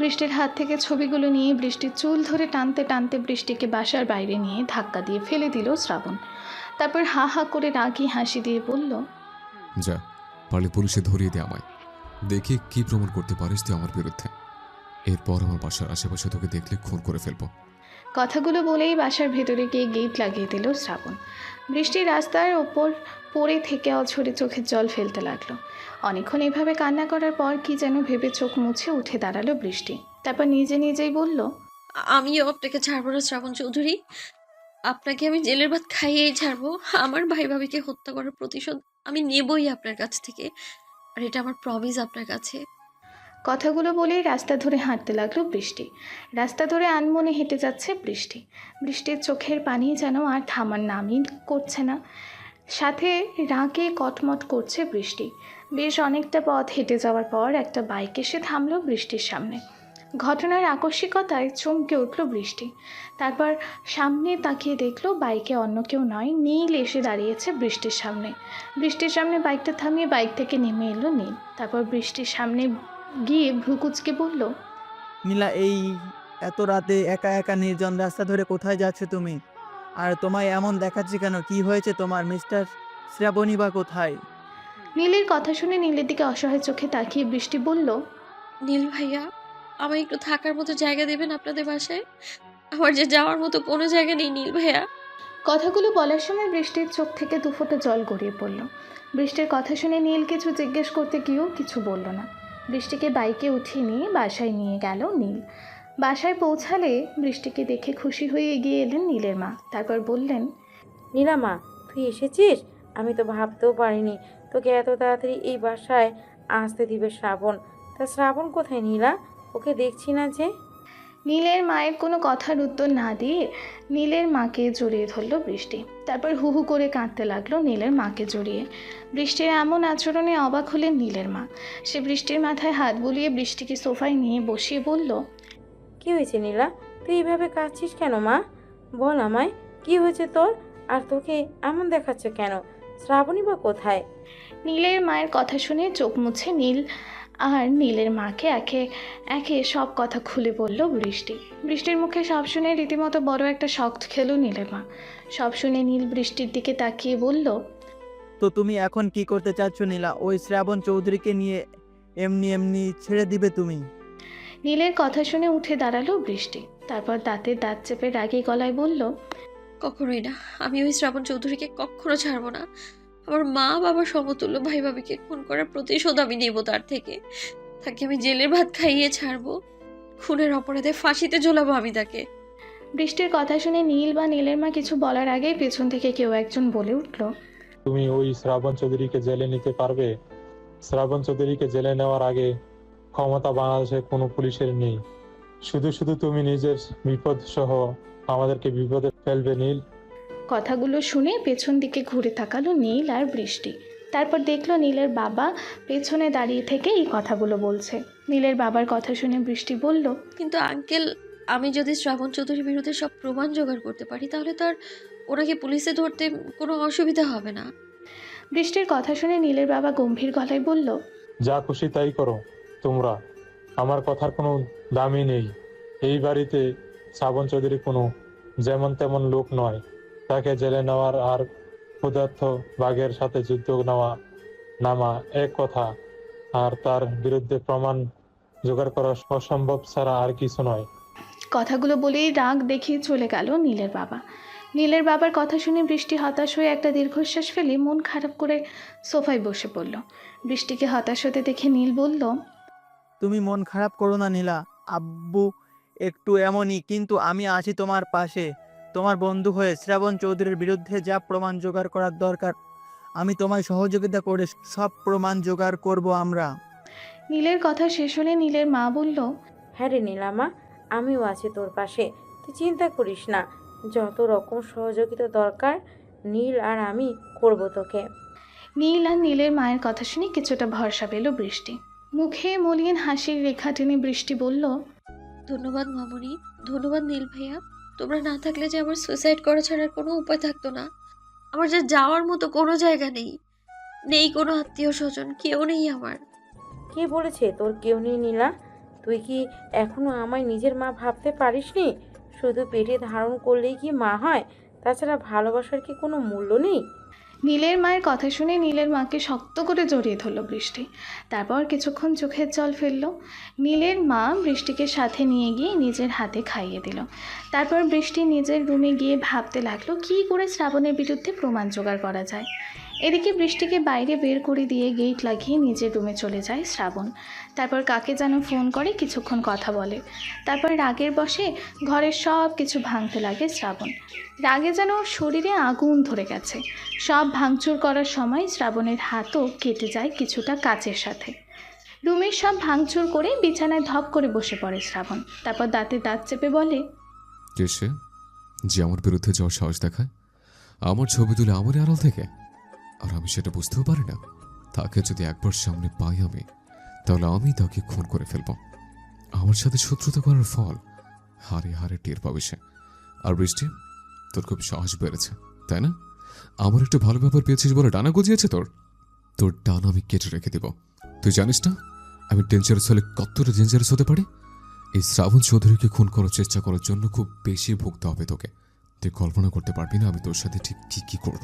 বৃষ্টির হাত থেকে ছবিগুলো নিয়ে বৃষ্টির চুল ধরে টানতে টানতে বৃষ্টিকে বাসার বাইরে নিয়ে ধাক্কা দিয়ে ফেলে দিল শ্রাবণ। তারপর হা হা করে রাগি হাসি দিয়ে বলল, যা, পারলে পুলিশে ধরিয়ে দে আমায়। দেখি কি প্রমাণ করতে পারিস তুই আমার বিরুদ্ধে। এরপর আমার বাসার আশেপাশে তোকে দেখলে খুন করে ফেলবো। কথাগুলো বলেই বাসার ভেতরে গিয়ে গেট লাগিয়ে দিল শ্রাবণ। বৃষ্টির রাস্তার ওপর পড়ে থেকে অঝরে চোখের জল ফেলতে লাগলো। অনেকক্ষণ এভাবে কান্না করার পর কি যেন ভেবে চোখ মুছে উঠে দাঁড়ালো বৃষ্টি। তারপর নিজে নিজেই বলল, আমিও আপনাকে ছাড়বো না শ্রাবণ চৌধুরী। আপনাকে আমি জেলের ভাত খাইয়েই ছাড়বো। আমার ভাই ভাবিকে হত্যা করার প্রতিশোধ আমি নেবই আপনার কাছ থেকে, আর এটা আমার প্রমিস আপনার কাছে। কথাগুলো বলেই রাস্তা ধরে হাঁটতে লাগলো বৃষ্টি। রাস্তা ধরে আনমনে হেঁটে যাচ্ছে বৃষ্টি। বৃষ্টির চোখের পানি যেন আর থামার নামই করছে না। সাথে রাগে কটমট করছে বৃষ্টি। বেশ অনেকটা পথ হেঁটে যাওয়ার পর একটা বাইক এসে থামলো বৃষ্টির সামনে। ঘটনার আকস্মিকতায় চমকে উঠল বৃষ্টি। তারপর সামনে তাকিয়ে দেখলো বাইকে অন্য কেউ নয়, নীল এসে দাঁড়িয়েছে বৃষ্টির সামনে। বৃষ্টির সামনে বাইকটা থামিয়ে বাইক থেকে নেমে এলো নীল। তারপর বৃষ্টির সামনে গিয়ে ভ্রুকুচকে বলল, নীলা, এই এত রাতে একা একা নির্জন রাস্তা ধরে কোথায় যাচ্ছ তুমি? আর তোমায় এমন দেখাচ্ছে কেন? কি হয়েছে তোমার? মিস্টার শ্রাবণী বা কোথায়? নীলের কথা শুনে নীলের দিকে অসহায় চোখে তাকিয়ে বৃষ্টি বলল, নীল ভাইয়া, আমায় একটু থাকার মতো জায়গা দেবেন আপনাদের বাসায়? আমার যে যাওয়ার মতো কোনো জায়গা নেই নীল ভাইয়া। কথাগুলো বলার সময় বৃষ্টির চোখ থেকে দুফোঁটা জল গড়িয়ে পড়ল। বৃষ্টির কথা শুনে নীল কিছু জিজ্ঞেস করতে গিয়েও কিছু বলল না। বৃষ্টিকে বাইকে উঠিয়ে নিয়ে বাসায় নিয়ে গেল নীল। বাসায় পৌঁছালে বৃষ্টিকে দেখে খুশি হয়ে এগিয়ে এলেন নীলের মা। তারপর বললেন, নীলামা, তুই এসেছিস? আমি তো ভাবতেও পারিনি তোকে এত তাড়াতাড়ি এই বাসায় আসতে দিবে শ্রাবণ। তা শ্রাবণ কোথায় নীলা? ওকে দেখছি না যে। নীলের মায়ের কোনো কথার উত্তর না দিয়ে নীলের মাকে জড়িয়ে ধরল বৃষ্টি। তারপর হু হু করে কাঁদতে লাগলো নীলের মাকে জড়িয়ে। বৃষ্টির এমন আচরণে অবাক হলেন নীলের মা। সে বৃষ্টির মাথায় হাত বুলিয়ে বৃষ্টিকে সোফায় নিয়ে বসিয়ে বলল, কি হয়েছে নীলা? তুই এইভাবে কাঁদছিস কেন মা? বল আমায়, কি হয়েছে তোর? আর তোকে এমন দেখাচ্ছে কেন? শ্রাবণী বা কোথায়? নীলের মায়ের কথা শুনে চোখ মুছে নীল আর নীলের মাকে একে একে সব কথা খুলে বলল বৃষ্টি। বৃষ্টির মুখে সব শুনে রীতিমতো বড় একটা শক খেল নীলের মা। সব শুনে নীল বৃষ্টির দিকে তাকিয়ে বলল, তো তুমি এখন কি করতে চাচ্ছ নীলা? ওই শ্রাবণ চৌধুরীকে নিয়ে এমনি এমনি ছেড়ে দিবে তুমি? নীলের কথা শুনে উঠে দাঁড়ালো বৃষ্টি। তারপর দাঁতে দাঁত চেপে রাগী গলায় বলল, কখনোই না, আমি ওই শ্রাবণ চৌধুরীকে কখনো ছাড়বো না। আমার মা বাবার সমতুল্য ভাই ভাবিকে খুন করার প্রতিশোধ আমি নেব তার থেকে। তাকে আমি জেলের ভাত খাইয়ে ছাড়বো, খুনের অপরাধে ফাঁসিতে ঝোলাবো আমি তাকে। বৃষ্টির কথা শুনে নীল বা নীলের মা কিছু বলার আগেই পেছন থেকে কেউ একজন বলে উঠল, তুমি ওই শ্রাবণ চৌধুরীকে জেলে নিতে পারবে? শ্রাবণ চৌধুরীকে জেলে নেওয়ার আগে ক্ষমতা বাংলাদেশে কোনো পুলিশের নেই। শুধু শুধু তুমি নিজের বিপদ সহ আমাদেরকে বিপদে ফেলবে নীল। কথাগুলো শুনে পেছন দিকে ঘুরে তাকালো নীল আর বৃষ্টি। তারপর দেখলো নীলের বাবা পেছনে দাঁড়িয়ে থেকে এই কথাগুলো বলছে। নীলের বাবার কথা শুনে বৃষ্টি বলল, কিন্তু আঙ্কেল, আমি যদি শ্রাবণ চৌধুরীর বিরুদ্ধে সব প্রমাণ জোগাড় করতে পারি তাহলে তো আর ওনাকে পুলিশে ধরতে কোনো অসুবিধা হবে না। বৃষ্টির কথা শুনে নীলের বাবা গম্ভীর গলায় বলল, যা খুশি তাই করো তোমরা, আমার কথার কোনো দামই নেই। এই বাড়িতে শ্রাবণ চৌধুরী কোনো যেমন তেমন লোক নয়। তাকে জেলে নেওয়ার আর ক্ষুধার্ত বাঘের সাথে যুদ্ধ নামা এক কথা, আর তার বিরুদ্ধে প্রমাণ জোগাড় করা অসম্ভব ছাড়া আর কিছু নয়। কথাগুলো বলেই রাগ দেখিয়ে চলে গেল নীলের বাবা। নীলের বাবার কথা শুনে বৃষ্টি হতাশ হয়ে একটা দীর্ঘশ্বাস ফেলে মন খারাপ করে সোফায় বসে পড়ল। বৃষ্টিকে হতাশ হতে দেখে নীল বলল, তুমি মন খারাপ করো না নীলা, আব্বু একটু এমনই, কিন্তু আমি আছি তোমার পাশে। তোমার বন্ধু হয়ে শ্রাবণ চৌধুরীর বিরুদ্ধে যা প্রমাণ জোগাড় করার দরকার আমি তোমায় সহযোগিতা করে সব প্রমাণ জোগাড় করব আমরা। নীলের কথা শেষ হলে নীলের মা বলল, হ্যাঁ রে নীলামা, আমিও আছি তোর পাশে। তুই চিন্তা করিস না, যত রকম সহযোগিতা দরকার নীল আর আমি করব তোকে। নীল আর নীলের মায়ের কথা শুনে কিছুটা ভরসা পেল বৃষ্টি। মুখে মলিন হাসির রেখা টেনে বৃষ্টি বলল, ধন্যবাদ মামুনি, ধন্যবাদ নীল ভাইয়া। তোমরা না থাকলে যে আমার সুইসাইড করা ছাড়ার কোনো উপায় থাকতো না। আমার যে যাওয়ার মতো কোনো জায়গা নেই, নেই কোনো আত্মীয় স্বজন, কেউ নেই আমার। কে বলেছে তোর কেউ নেই নীলা? তুই কি এখনো আমায় নিজের মা ভাবতে পারিসনি? শুধু পেটে ধারণ করলেই কি মা হয়? তাছাড়া ভালোবাসার কি কোনো মূল্য নেই? নীলের মায়ের কথা শুনে নীলের মাকে শক্ত করে জড়িয়ে ধরল বৃষ্টি। তারপর কিছুক্ষণ চোখের জল ফেলল। নীলের মা বৃষ্টিকে সাথে নিয়ে গিয়ে নিজের হাতে খাইয়ে দিল। তারপর বৃষ্টি নিজের রুমে গিয়ে ভাবতে লাগলো কী করে শ্রাবণের বিরুদ্ধে প্রমাণ জোগাড় করা যায়। এদিকে বৃষ্টিকে বাইরে বের করে দিয়ে গেট লাগিয়ে নিজের রুমে চলে যায় শ্রাবণ। তারপর কাকে যেন ফোন করে কিছুক্ষণ কথা বলে। তারপর রাগের বশে ঘরের সব কিছু ভাঙতে লাগে শ্রাবণ। রাগে যেন ওর শরীরে আগুন ধরে গেছে। সব ভাঙচুর করার সময় শ্রাবণের হাতও কেটে যায় কিছুটা কাচের সাথে। রুমের সব ভাঙচুর করে বিছানায় ধপ করে বসে পড়ে শ্রাবণ। তারপর দাঁতে দাঁত চেপে বলে, কে সে যে আমার বিরুদ্ধে যাওয়ার সাহস দেখায়? আমার ছবি তুলে আমার আড়াল থেকে, আর আমি সেটা বুঝতেও পারি না। তাকে যদি একবার সামনে পাই আমি, তাহলে আমি তাকে খুন করে ফেলব। আমার সাথে শত্রুতা করার ফল হারে হারে টের পাবে সে। আর বৃষ্টি, তোর খুব সাহস বেড়েছে তাই না? আমার একটু ভালো ব্যাপার পেয়েছিস বলে ডানা গজিয়েছে তোর। তোর ডানা আমি কেটে রেখে দেব। তুই জানিস না আমি ডেঞ্জারাস হলে কতটা ডেঞ্জারাস হতে পারি? এই শ্রাবণ চৌধুরীকে খুন করার চেষ্টা করার জন্য খুব বেশি ভুগতে হবে তোকে। তুই কল্পনা করতে পারবি না আমি তোর সাথে ঠিক কি কি করব।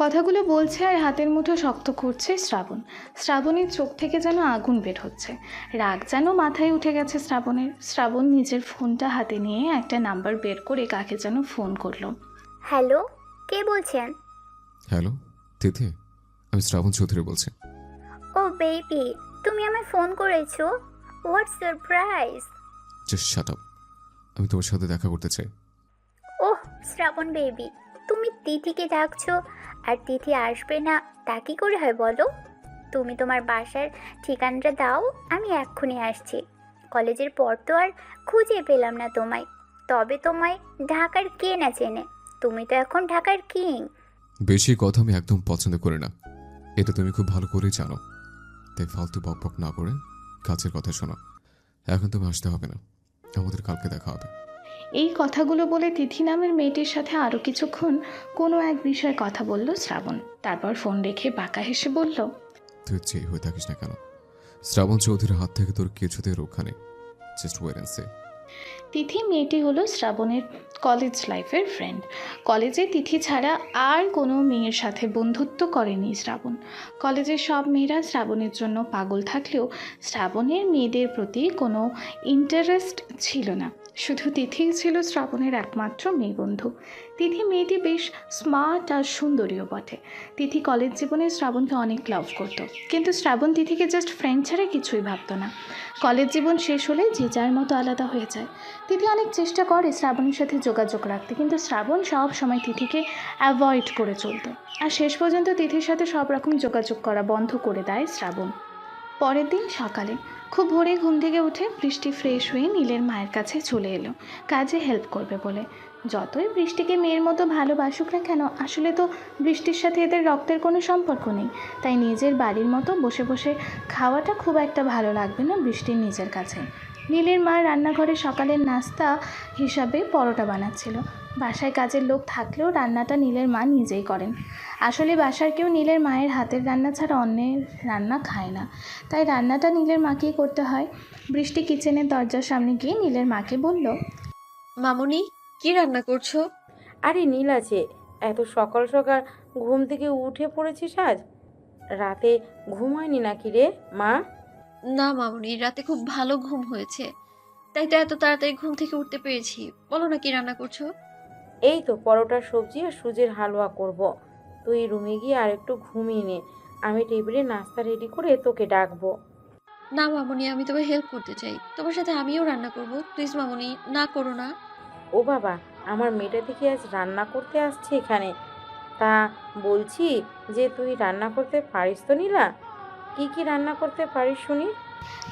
কথাগুলো বলছে আর হাতের মুঠো শক্ত করছে শ্রাবণ। শ্রাবণের চোখ থেকে যেন আগুন বের হচ্ছে, রাগ যেন মাথায় উঠে গেছে শ্রাবণের। শ্রাবণ নিজের ফোনটা হাতে নিয়ে একটা নাম্বার বের করে কাকে যেন ফোন করলো। হ্যালো, কে বলছেন? হ্যালো তিথি, আমি শ্রাবণ চৌধুরী বলছি। ও বেবি, তুমি আমায় ফোন করেছো? What surprise! Just shut up, আমি তোমার সাথে দেখা করতে চাই। ওহ শ্রাবণ বেবি, তুমি তিথিকে ডাকছো আর তিথি আসবে না, তা কি করে হয় বলো? তুমি তোমার বাসার ঠিকানাটা দাও, আমি এক্ষুনি আসছি। কলেজের পর তো আর খুঁজে পেলাম না তোমায়, তবে তোমায় ঢাকার কে না চেনে? তুমি তো এখন ঢাকার কিং। বেশি কথা আমি একদম পছন্দ করি না, এটা তুমি খুব ভালো করেই জানো। তাই ফালতু বকবক না করে কাছের কথা শোনো। এখন তুমি আসতে হবে না, আমাদের কালকে দেখা হবে। এই কথাগুলো বলে তিথি নামের মেয়েটির সাথে আরও কিছুক্ষণ কোনো এক বিষয়ে কথা বলল শ্রাবণ। তারপর ফোন রেখে বাঁকা হেসে বলল, তুই যেই হয়ে থাকিস না কেন, শ্রাবণ চৌধুরীর হাত থেকে তোর কিছুতেই রক্ষা নেই। Just wait and see. Tithi মেয়েটি হলো শ্রাবণের কলেজ লাইফের ফ্রেন্ড। কলেজে তিথি ছাড়া আর কোনো মেয়ের সাথে বন্ধুত্ব করেনি শ্রাবণ। কলেজের সব মেয়েরা শ্রাবণের জন্য পাগল থাকলেও শ্রাবণের মেয়েদের প্রতি কোনো ইন্টারেস্ট ছিল না। শুধু তিথিই ছিল শ্রাবণের একমাত্র মেয়ে বন্ধু। তিথি মেয়েটি বেশ স্মার্ট আর সুন্দরীও বটে। তিথি কলেজ জীবনে শ্রাবণকে অনেক লাভ করতো, কিন্তু শ্রাবণ তিথিকে জাস্ট ফ্রেন্ড ছাড়া কিছুই ভাবতো না। কলেজ জীবন শেষ হলে যে যার মতো আলাদা হয়ে যায়। তিথি অনেক চেষ্টা করে শ্রাবণের সাথে যোগাযোগ রাখতে, কিন্তু শ্রাবণ সব সময় তিথিকে অ্যাভয়েড করে চলতো। আর শেষ পর্যন্ত তিথির সাথে সব রকম যোগাযোগ করা বন্ধ করে দেয় শ্রাবণ। পরের দিন সকালে খুব ভোরে ঘুম থেকে উঠে বৃষ্টি ফ্রেশ হয়ে নীলের মায়ের কাছে চলে এলো কাজে হেল্প করবে বলে। যতই বৃষ্টিকে মেয়ের মতো ভালোবাসুক না কেন, আসলে তো বৃষ্টির সাথে এদের রক্তের কোনো সম্পর্ক নেই। তাই নিজের বাড়ির মতো বসে বসে খাওয়াটা খুব একটা ভালো লাগবে না বৃষ্টির নিজের কাছে। নীলের মা রান্নাঘরে সকালের নাস্তা হিসাবে পরোটা বানাচ্ছিল। বাসায় কাজের লোক থাকলেও রান্নাটা নীলের মা নিজেই করেন। আসলে বাসার কেউ নীলের মায়ের হাতের রান্না ছাড়া অন্যের রান্না খায় না, তাই রান্নাটা নীলের মাকেই করতে হয়। বৃষ্টি কিচেনের দরজার সামনে গিয়ে নীলের মাকে বলল, মামুনি, কি রান্না করছো? আরে নীল আছে, এত সকাল সকাল ঘুম থেকে উঠে পড়েছিস আজ? রাতে ঘুম হয়নি নাকি রে মা? না মামুনি, রাতে খুব ভালো ঘুম হয়েছে, তাই তো এত তাড়াতাড়ি ঘুম থেকে উঠতে পেরেছি। বলো না কি রান্না করছো? এই তো পরোটা, সবজি আর সুজির হালুয়া করব। তুই রুমে গিয়ে আর একটু ঘুমিয়ে নে, আমি টেবিলে নাস্তা রেডি করে তোকে ডাকবো। না মামুনি, আমি তোমায় হেল্প করতে চাই, তোমার সাথে আমিও রান্না করব। প্লিজ মামুনি, না করো না। ও বাবা, আমার মেয়েটা দেখি আজ রান্না করতে আসছে এখানে। তা বলছি যে তুই রান্না করতে পারিস তো নীলা? কি কি রান্না করতে পারিস শুনি?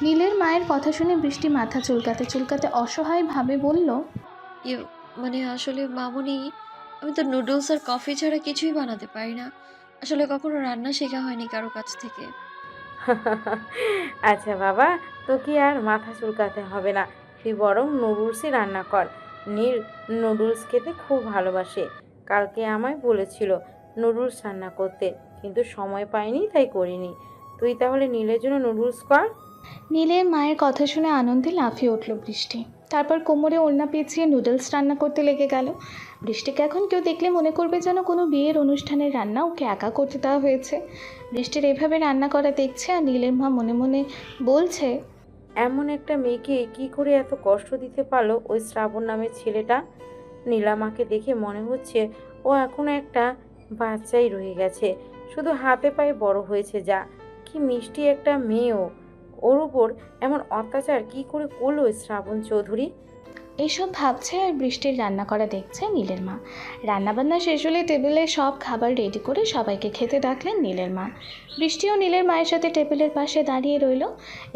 নীলের মায়ের কথা শুনে বৃষ্টি মাথা চুলকাতে চুলকাতে অসহায়ভাবে বলল, ইয়ে, মানে আসলে মামুনি, আমি তো নুডলস আর কফি ছাড়া কিছুই বানাতে পারি না। আসলে কখনো রান্না শেখা হয়নি কারো কাছ থেকে। আচ্ছা বাবা, তোকে আর মাথা চুলকাতে হবে না, তুই বরং নুডলসই রান্না কর। নীল নুডলস খেতে খুব ভালোবাসে। কালকে আমায় বলেছিল নুডলস রান্না করতে, কিন্তু সময় পাইনি তাই করিনি। তুই তাহলে নীলের জন্য নুডলস কর। নীলের মায়ের কথা শুনে আনন্দে লাফিয়ে উঠল বৃষ্টি। তারপর কোমরে ওড়না পেঁচিয়ে নুডলস রান্না করতে লেগে গেল। বৃষ্টিকে এখন কেউ দেখলে মনে করবে যেন কোনো বিয়ের অনুষ্ঠানের রান্না ওকে একা করতে দেওয়া হয়েছে। বৃষ্টির এভাবে রান্না করা দেখছে আর নীলের মা মনে মনে বলছে, এমন একটা মেয়েকে কি করে এত কষ্ট দিতে পারলো ওই শ্রাবণ নামের ছেলেটা? নীলামাকে দেখে মনে হচ্ছে ও এখনো একটা বাচ্চাই রয়ে গেছে, শুধু হাতে পায়ে বড় হয়েছে। যা কি মিষ্টি একটা মেয়েও, ওর উপর এমন অত্যাচার কি করে করলো ওই শ্রাবণ চৌধুরী? এইসব ভাবছে আর বৃষ্টির রান্না করা দেখছে নীলের মা। রান্নাবান্না শেষ হলে টেবিলে সব খাবার রেডি করে সবাইকে খেতে ডাকলেন নীলের মা। বৃষ্টিও নীলের মায়ের সাথে টেবিলের পাশে দাঁড়িয়ে রইল।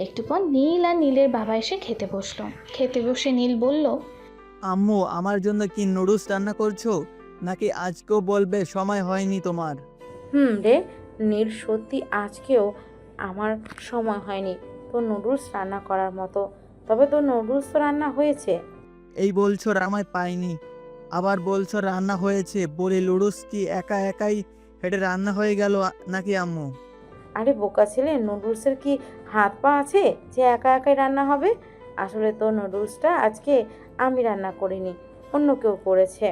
একটু পর নীল আর নীলের বাবা এসে খেতে বসলো। খেতে বসে নীল বলল, আম্মু, আমার জন্য কি নুডলস রান্না করছো, নাকি আজকেও বলবে সময় হয়নি তোমার? রে নীল, সত্যি আজকেও আমার সময় হয়নি তোর নুডলস রান্না করার মতো। তবে তোর নুডলস তো রান্না হয়েছে। এই বলছো আমায় পাইনি, আবার বলছো রান্না হয়েছে। বলে নুডলস কি একা একাই হেঁটে রান্না হয়ে গেল নাকি আম্মু? আরে বোকা ছেলে, নুডলসের কি হাত পা আছে যে একা একাই রান্না হবে? আসলে তো নুডলসটা আজকে আমি রান্না করিনি, অন্য কেউ করেছে।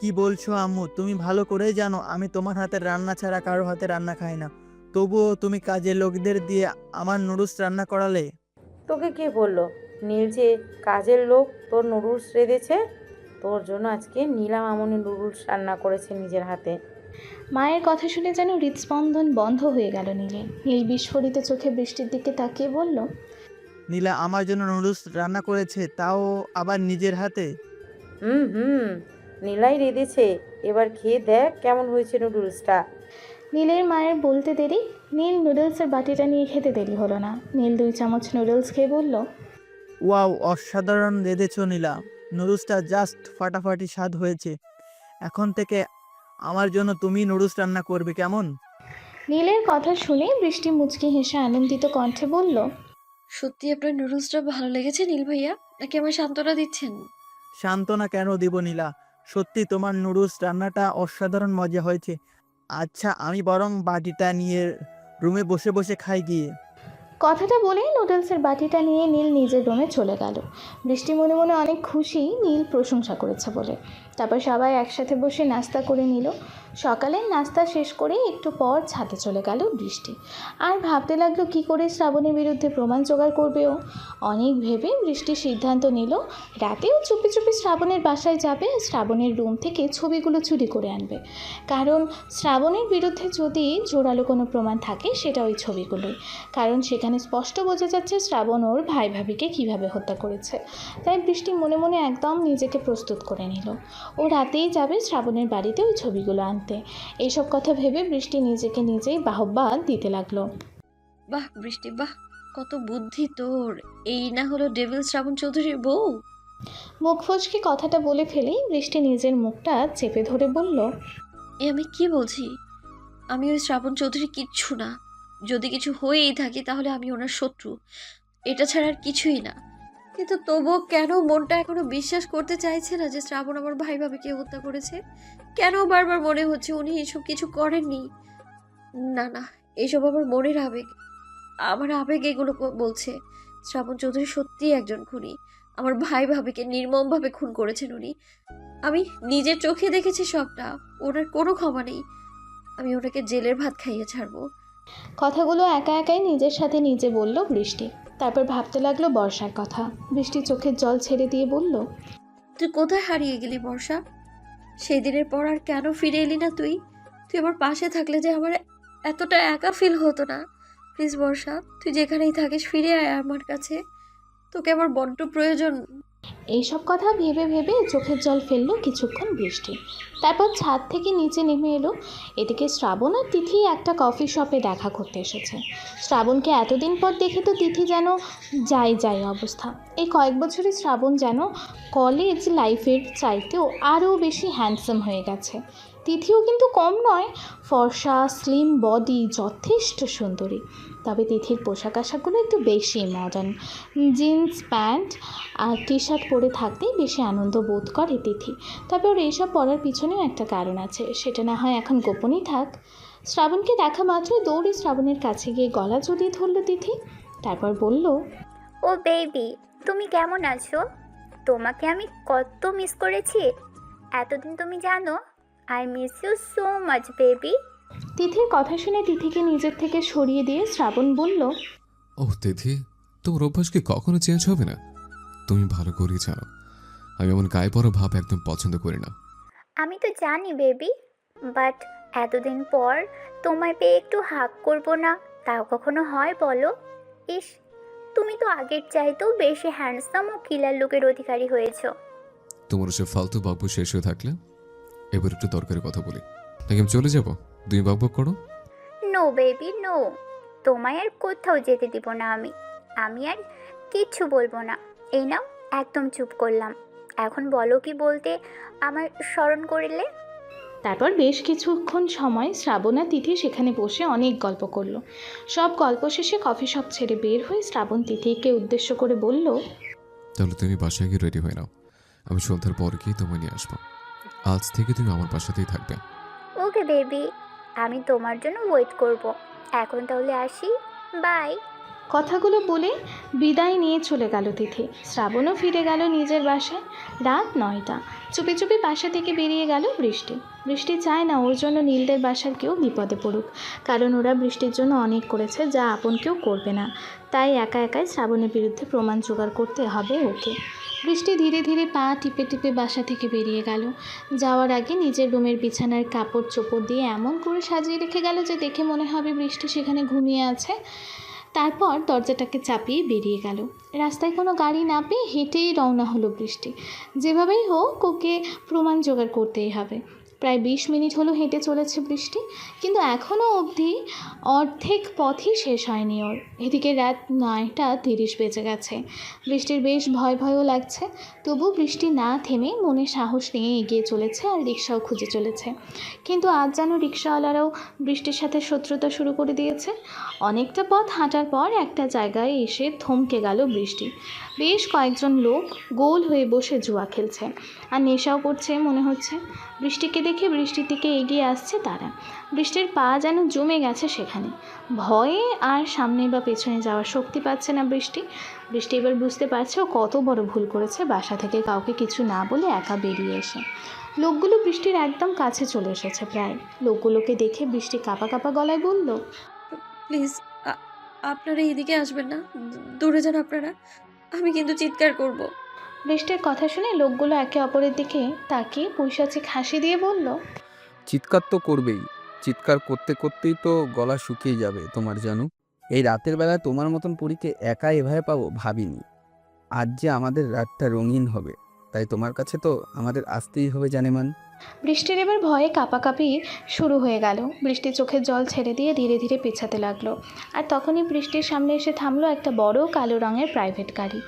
কি বলছো আম্মু? তুমি ভালো করেই জানো আমি তোমার হাতের রান্না ছাড়া কারো হাতে রান্না খাই না। তবুও তুমি কাজের লোকদের দিয়ে আমার নুডলস রান্না করালে। তোকে কে বললো নীল যে কাজের লোক তোর নুডলস রেঁধেছে? তোর জন্য আজকে নীলা মামুনি নুডলস রান্না করেছে নিজের হাতে। মায়ের কথা শুনে যেন হৃদস্পন্দন বন্ধ হয়ে গেল নীলের। নীল বিস্ফোরিত চোখে বৃষ্টির দিকে তাকিয়ে বলল, নীলা আমার জন্য নুডলস রান্না করেছে, তাও আবার নিজের হাতে। হুম, নীলাই রেঁধেছে। এবার খেয়ে দেখ কেমন হয়েছে নুডলসটা। নীলের মায়ের বলতে দেরি, নীল নুডলসের বাটিটা নিয়ে খেতে দেরি হলো না। নীল 2 চামচ নুডলস খেয়ে বলল, ওয়াও, অসাধারণ রেঁধেছো নীলা। নুডলসটা জাস্ট ফাটাফাটি স্বাদ হয়েছে। এখন থেকে আমার জন্য তুমি নুডলস রান্না করবে কেমন? নীলের কথা শুনে বৃষ্টি মুচকি হেসে আনন্দিত কণ্ঠে বলল, সত্যি আপনার নুডলসটা ভালো লেগেছে নীল ভাইয়া, নাকি আমার সান্ত্বনা দিচ্ছেন? সান্ত্বনা কেন দিব নীলা, সত্যি তোমার নুডলস রান্নাটা অসাধারণ মজা হয়েছে। আচ্ছা, আমি বরং বাটিটা নিয়ে রুমে বসে বসে খাই গিয়ে। কথাটা বলেই নুডলসের বাটিটা নিয়ে নীল নিজের রুমে চলে গেল। বৃষ্টি মনে মনে অনেক খুশি নীল প্রশংসা করেছে বলে। তারপর সবাই একসাথে বসে নাস্তা করে নিল। সকালের নাস্তা শেষ করে একটু পর ছাদে চলে গেল বৃষ্টি। আর ভাবতে লাগলো কী করে শ্রাবণের বিরুদ্ধে প্রমাণ জোগাড় করবে ও। অনেক ভেবে বৃষ্টি সিদ্ধান্ত নিল রাতেও চুপি চুপি শ্রাবণের বাসায় যাবে, শ্রাবণের রুম থেকে ছবিগুলো চুরি করে আনবে। কারণ শ্রাবণের বিরুদ্ধে যদি জোরালো কোনো প্রমাণ থাকে সেটা ওই ছবিগুলোই। কারণ সেখানে স্পষ্ট বোঝা যাচ্ছে শ্রাবণ ওর ভাই ভাবিকে কীভাবে হত্যা করেছে। তাই বৃষ্টি মনে মনে একদম নিজেকে প্রস্তুত করে নিল। ও রাতেই যাবে শ্রাবণের বাড়িতে ওই ছবিগুলো আনতে। এইসব কথা ভেবে বৃষ্টি নিজেকে নিজেই বাহবা দিতে লাগলো। বাহ বৃষ্টি, বাহ, কত বুদ্ধি তোর। এই না হলো ডেভিল শ্রাবণ চৌধুরীর বউ? মুখ ফসকে কথাটা বলে ফেলেই বৃষ্টি নিজের মুখটা চেপে ধরে বলল, এ আমি কি বলছি? আমি ওই শ্রাবণ চৌধুরী কিচ্ছু না। যদি কিছু হয়েই থাকে তাহলে আমি ওনার শত্রু, এটা ছাড়া আর কিছুই না। কিন্তু তবুও কেন মনটা এখনো বিশ্বাস করতে চাইছে না যে শ্রাবণ আমার ভাই ভাবিকে হত্যা করেছে? কেন বারবার মনে হচ্ছে উনি এসব কিছু করেননি? না না, এসব আমার মনের আবেগ। আমার আবেগ এগুলো বলছে শ্রাবণ চৌধুরী সত্যিই একজন খুনি। আমার ভাই ভাবিকে নির্মমভাবে খুন করেছেন উনি। আমি নিজের চোখে দেখেছি সবটা। ওনার কোনো ক্ষমা নেই। আমি ওনাকে জেলের ভাত খাইয়ে ছাড়বো। কথাগুলো একা একাই নিজের সাথে নিজে বলল বৃষ্টি। তারপর ভাবতে লাগলো বর্ষার কথা। বৃষ্টি চোখের জল ছেড়ে দিয়ে বলল, তুই কোথায় হারিয়ে গেলি বর্ষা? সেই দিনের পর আর কেন ফিরে এলি না তুই? তুই আমার পাশে থাকলে যে আমার এতটা একা ফিল হতো না। প্লিজ বর্ষা, তুই যেখানেই থাকিস ফিরে আয় আমার কাছে। তোকে আমার বড্ড প্রয়োজন। এইসব কথা ভেবে ভেবে চোখের জল ফেললো কিছুক্ষণ বৃষ্টি। তারপর ছাদ থেকে নিচে নেমে এলো। এদিকে শ্রাবণ আর তিথি একটা কফি শপে দেখা করতে এসেছে। শ্রাবণকে এতদিন পর দেখে তো তিথি যেন যাই অবস্থা। এই কয়েক বছরে শ্রাবণ যেন কলেজ লাইফের চাইতেও আরও বেশি হ্যান্ডসাম হয়ে গেছে। তিথিও কিন্তু কম নয়, ফর্সা স্লিম বডি, যথেষ্ট সুন্দরী। তবে তিথির পোশাক আশাকগুলো একটু বেশি মডার্ন। জিন্স প্যান্ট আর টি শার্ট পরে থাকতেই বেশি আনন্দ বোধ করে তিথি। তবে ওর এইসব পরার পিছনেও একটা কারণ আছে, সেটা না হয় এখন গোপনই থাক। শ্রাবণকে দেখা মাত্রই দৌড়ে শ্রাবণের কাছে গিয়ে গলা জড়িয়ে ধরল তিথি। তারপর বলল, ও বেবি, তুমি কেমন আছো? তোমাকে আমি কত মিস করেছি এতদিন, তুমি জানো? I miss you so much baby. তিথির কথা শুনে তিথিকে নিজের থেকে সরিয়ে দিয়ে শ্রাবণ বলল, ও তিথি, তোমার অভ্যাস কি কখনো চেঞ্জ হবে না? তুমি ভালো করেই জানো আমি এমন গায়ে পড়া ভাব একদম পছন্দ করি না। আমি তো জানি বেবি, বাট এতদিন পর তোমায় পেয়ে একটু হাগ করবো না, তাও কখনো হয় বলো? ইস, তুমি তো আগের চাইতেও বেশি হ্যান্ডসাম ও কিলার লুকের অধিকারী হয়েছো। তোমার সে ফালতু বাবু শেষ হয়ে থাকলে এবার একটু দরকারি কথা বলি, নাকি আমি চলে যাবো? তুমি বকবক করো। নো বেবি নো, তোমায় আর কোথাও যেতে দিব না আমি আর কিচ্ছু বলবো না। এই নাও, একদম চুপ করলাম। এখন বলো কি বলতে আমার স্মরণ করলে। তারপর বেশ কিছুক্ষণ সময় শ্রাবণ আর তিথি সেখানে বসে অনেক গল্প করলো। সব গল্প শেষে কফি শপ ছেড়ে বের হয়ে শ্রাবণ তিথিকে উদ্দেশ্য করে বলল, তাহলে তুমি বাসায় গিয়ে রেডি হয়ে নাও, আমি সন্ধ্যার পর গিয়ে তোমায় নিয়ে আসবো। আজ থেকে তুমি আমার বাসাতেই থাকবে। ওকে বেবি, আমি তোমার জন্য ওয়েট করব। এখন তাহলে আসি, বাই। কথাগুলো বলে বিদায় নিয়ে চলে গেল তিথি। শ্রাবণও ফিরে গেল নিজের বাসায়। রাত 9টা। চুপি চুপি বাসা থেকে বেরিয়ে গেল বৃষ্টি। বৃষ্টি চায় না ওর জন্য নীলদের বাসার কেউ বিপদে পড়ুক, কারণ ওরা বৃষ্টির জন্য অনেক করেছে যা আপন কেউ করবে না। তাই একা একাই শ্রাবণের বিরুদ্ধে প্রমাণ জোগাড় করতে হবে ওকে। বৃষ্টি ধীরে ধীরে পা টিপে টিপে বাসা থেকে বেরিয়ে গেল। যাওয়ার আগে নিজের রুমের বিছানার কাপড় চোপড় দিয়ে এমন করে সাজিয়ে রেখে গেল যে দেখে মনে হবে বৃষ্টি সেখানে ঘুমিয়ে আছে। তারপর দরজাটাকে চাপিয়ে বেরিয়ে গেল। রাস্তায় কোনো গাড়ি না পেয়ে হেঁটেই রওনা হলো বৃষ্টি। যেভাবেই হোক ওকে প্রমাণ জোগাড় করতেই হবে। প্রায় 20 মিনিট হলো হেঁটে চলেছে বৃষ্টি, কিন্তু এখনও অবধি অর্ধেক পথই শেষ হয়নি ওর। এদিকে রাত 9টা 30 বেজে গেছে। বৃষ্টির বেশ ভয় ভয়ও লাগছে, তবু বৃষ্টি না থেমে মনে সাহস নিয়ে এগিয়ে চলেছে আর রিক্সাও খুঁজে চলেছে। কিন্তু আজ যেন রিক্সাওয়ালারাও বৃষ্টির সাথে শত্রুতা শুরু করে দিয়েছে। অনেকটা পথ হাঁটার পর একটা জায়গায় এসে থমকে গেল বৃষ্টি। বেশ কয়েকজন লোক গোল হয়ে বসে জুয়া খেলছে আর নেশাও করছে মনে হচ্ছে। বৃষ্টিকে দেখে বৃষ্টির দিকে এগিয়ে আসছে তারা। বৃষ্টির পা যেন জমে গেছে সেখানে। ভয়ে আর সামনে বা পেছনে যাওয়ার শক্তি পাচ্ছে না বৃষ্টি। বৃষ্টি এবার বুঝতে পারছে ও কত বড় ভুল করেছে বাসা থেকে কাউকে কিছু না বলে একা বেরিয়ে এসে। লোকগুলো বৃষ্টির একদম কাছে চলে এসেছে প্রায়। লোকগুলোকে দেখে বৃষ্টি কাঁপা কাঁপা গলায় বলল, প্লিজ আপনারা এইদিকে আসবেন না, দূরে যান আপনারা, আমি কিন্তু চিৎকার করব। বৃষ্টির কথা শুনে লোকগুলো একে অপরের দিকে তাকিয়ে পৈশাচিক হাসি দিয়ে বলল, চিৎকার তো করবেই, চিৎকার করতে করতেই তো গলা শুকিয়ে যাবে তোমার জানো। এই রাতের বেলায় তোমার মতন পরীকে একা এভাবে পাবো ভাবিনি। আজ যে আমাদের রাতটা রঙিন হবে, তাই তোমার কাছে তো আমাদের আসতেই হবে জানেমান। বৃষ্টির এবার ভয়ে কাঁপাকাঁপি শুরু হয়ে গেল। বৃষ্টির চোখের জল ছেড়ে দিয়ে ধীরে ধীরে পেছাতে লাগলো। আর তখনই বৃষ্টির সামনে এসে থামলো একটা বড় কালো রঙের প্রাইভেট গাড়ি।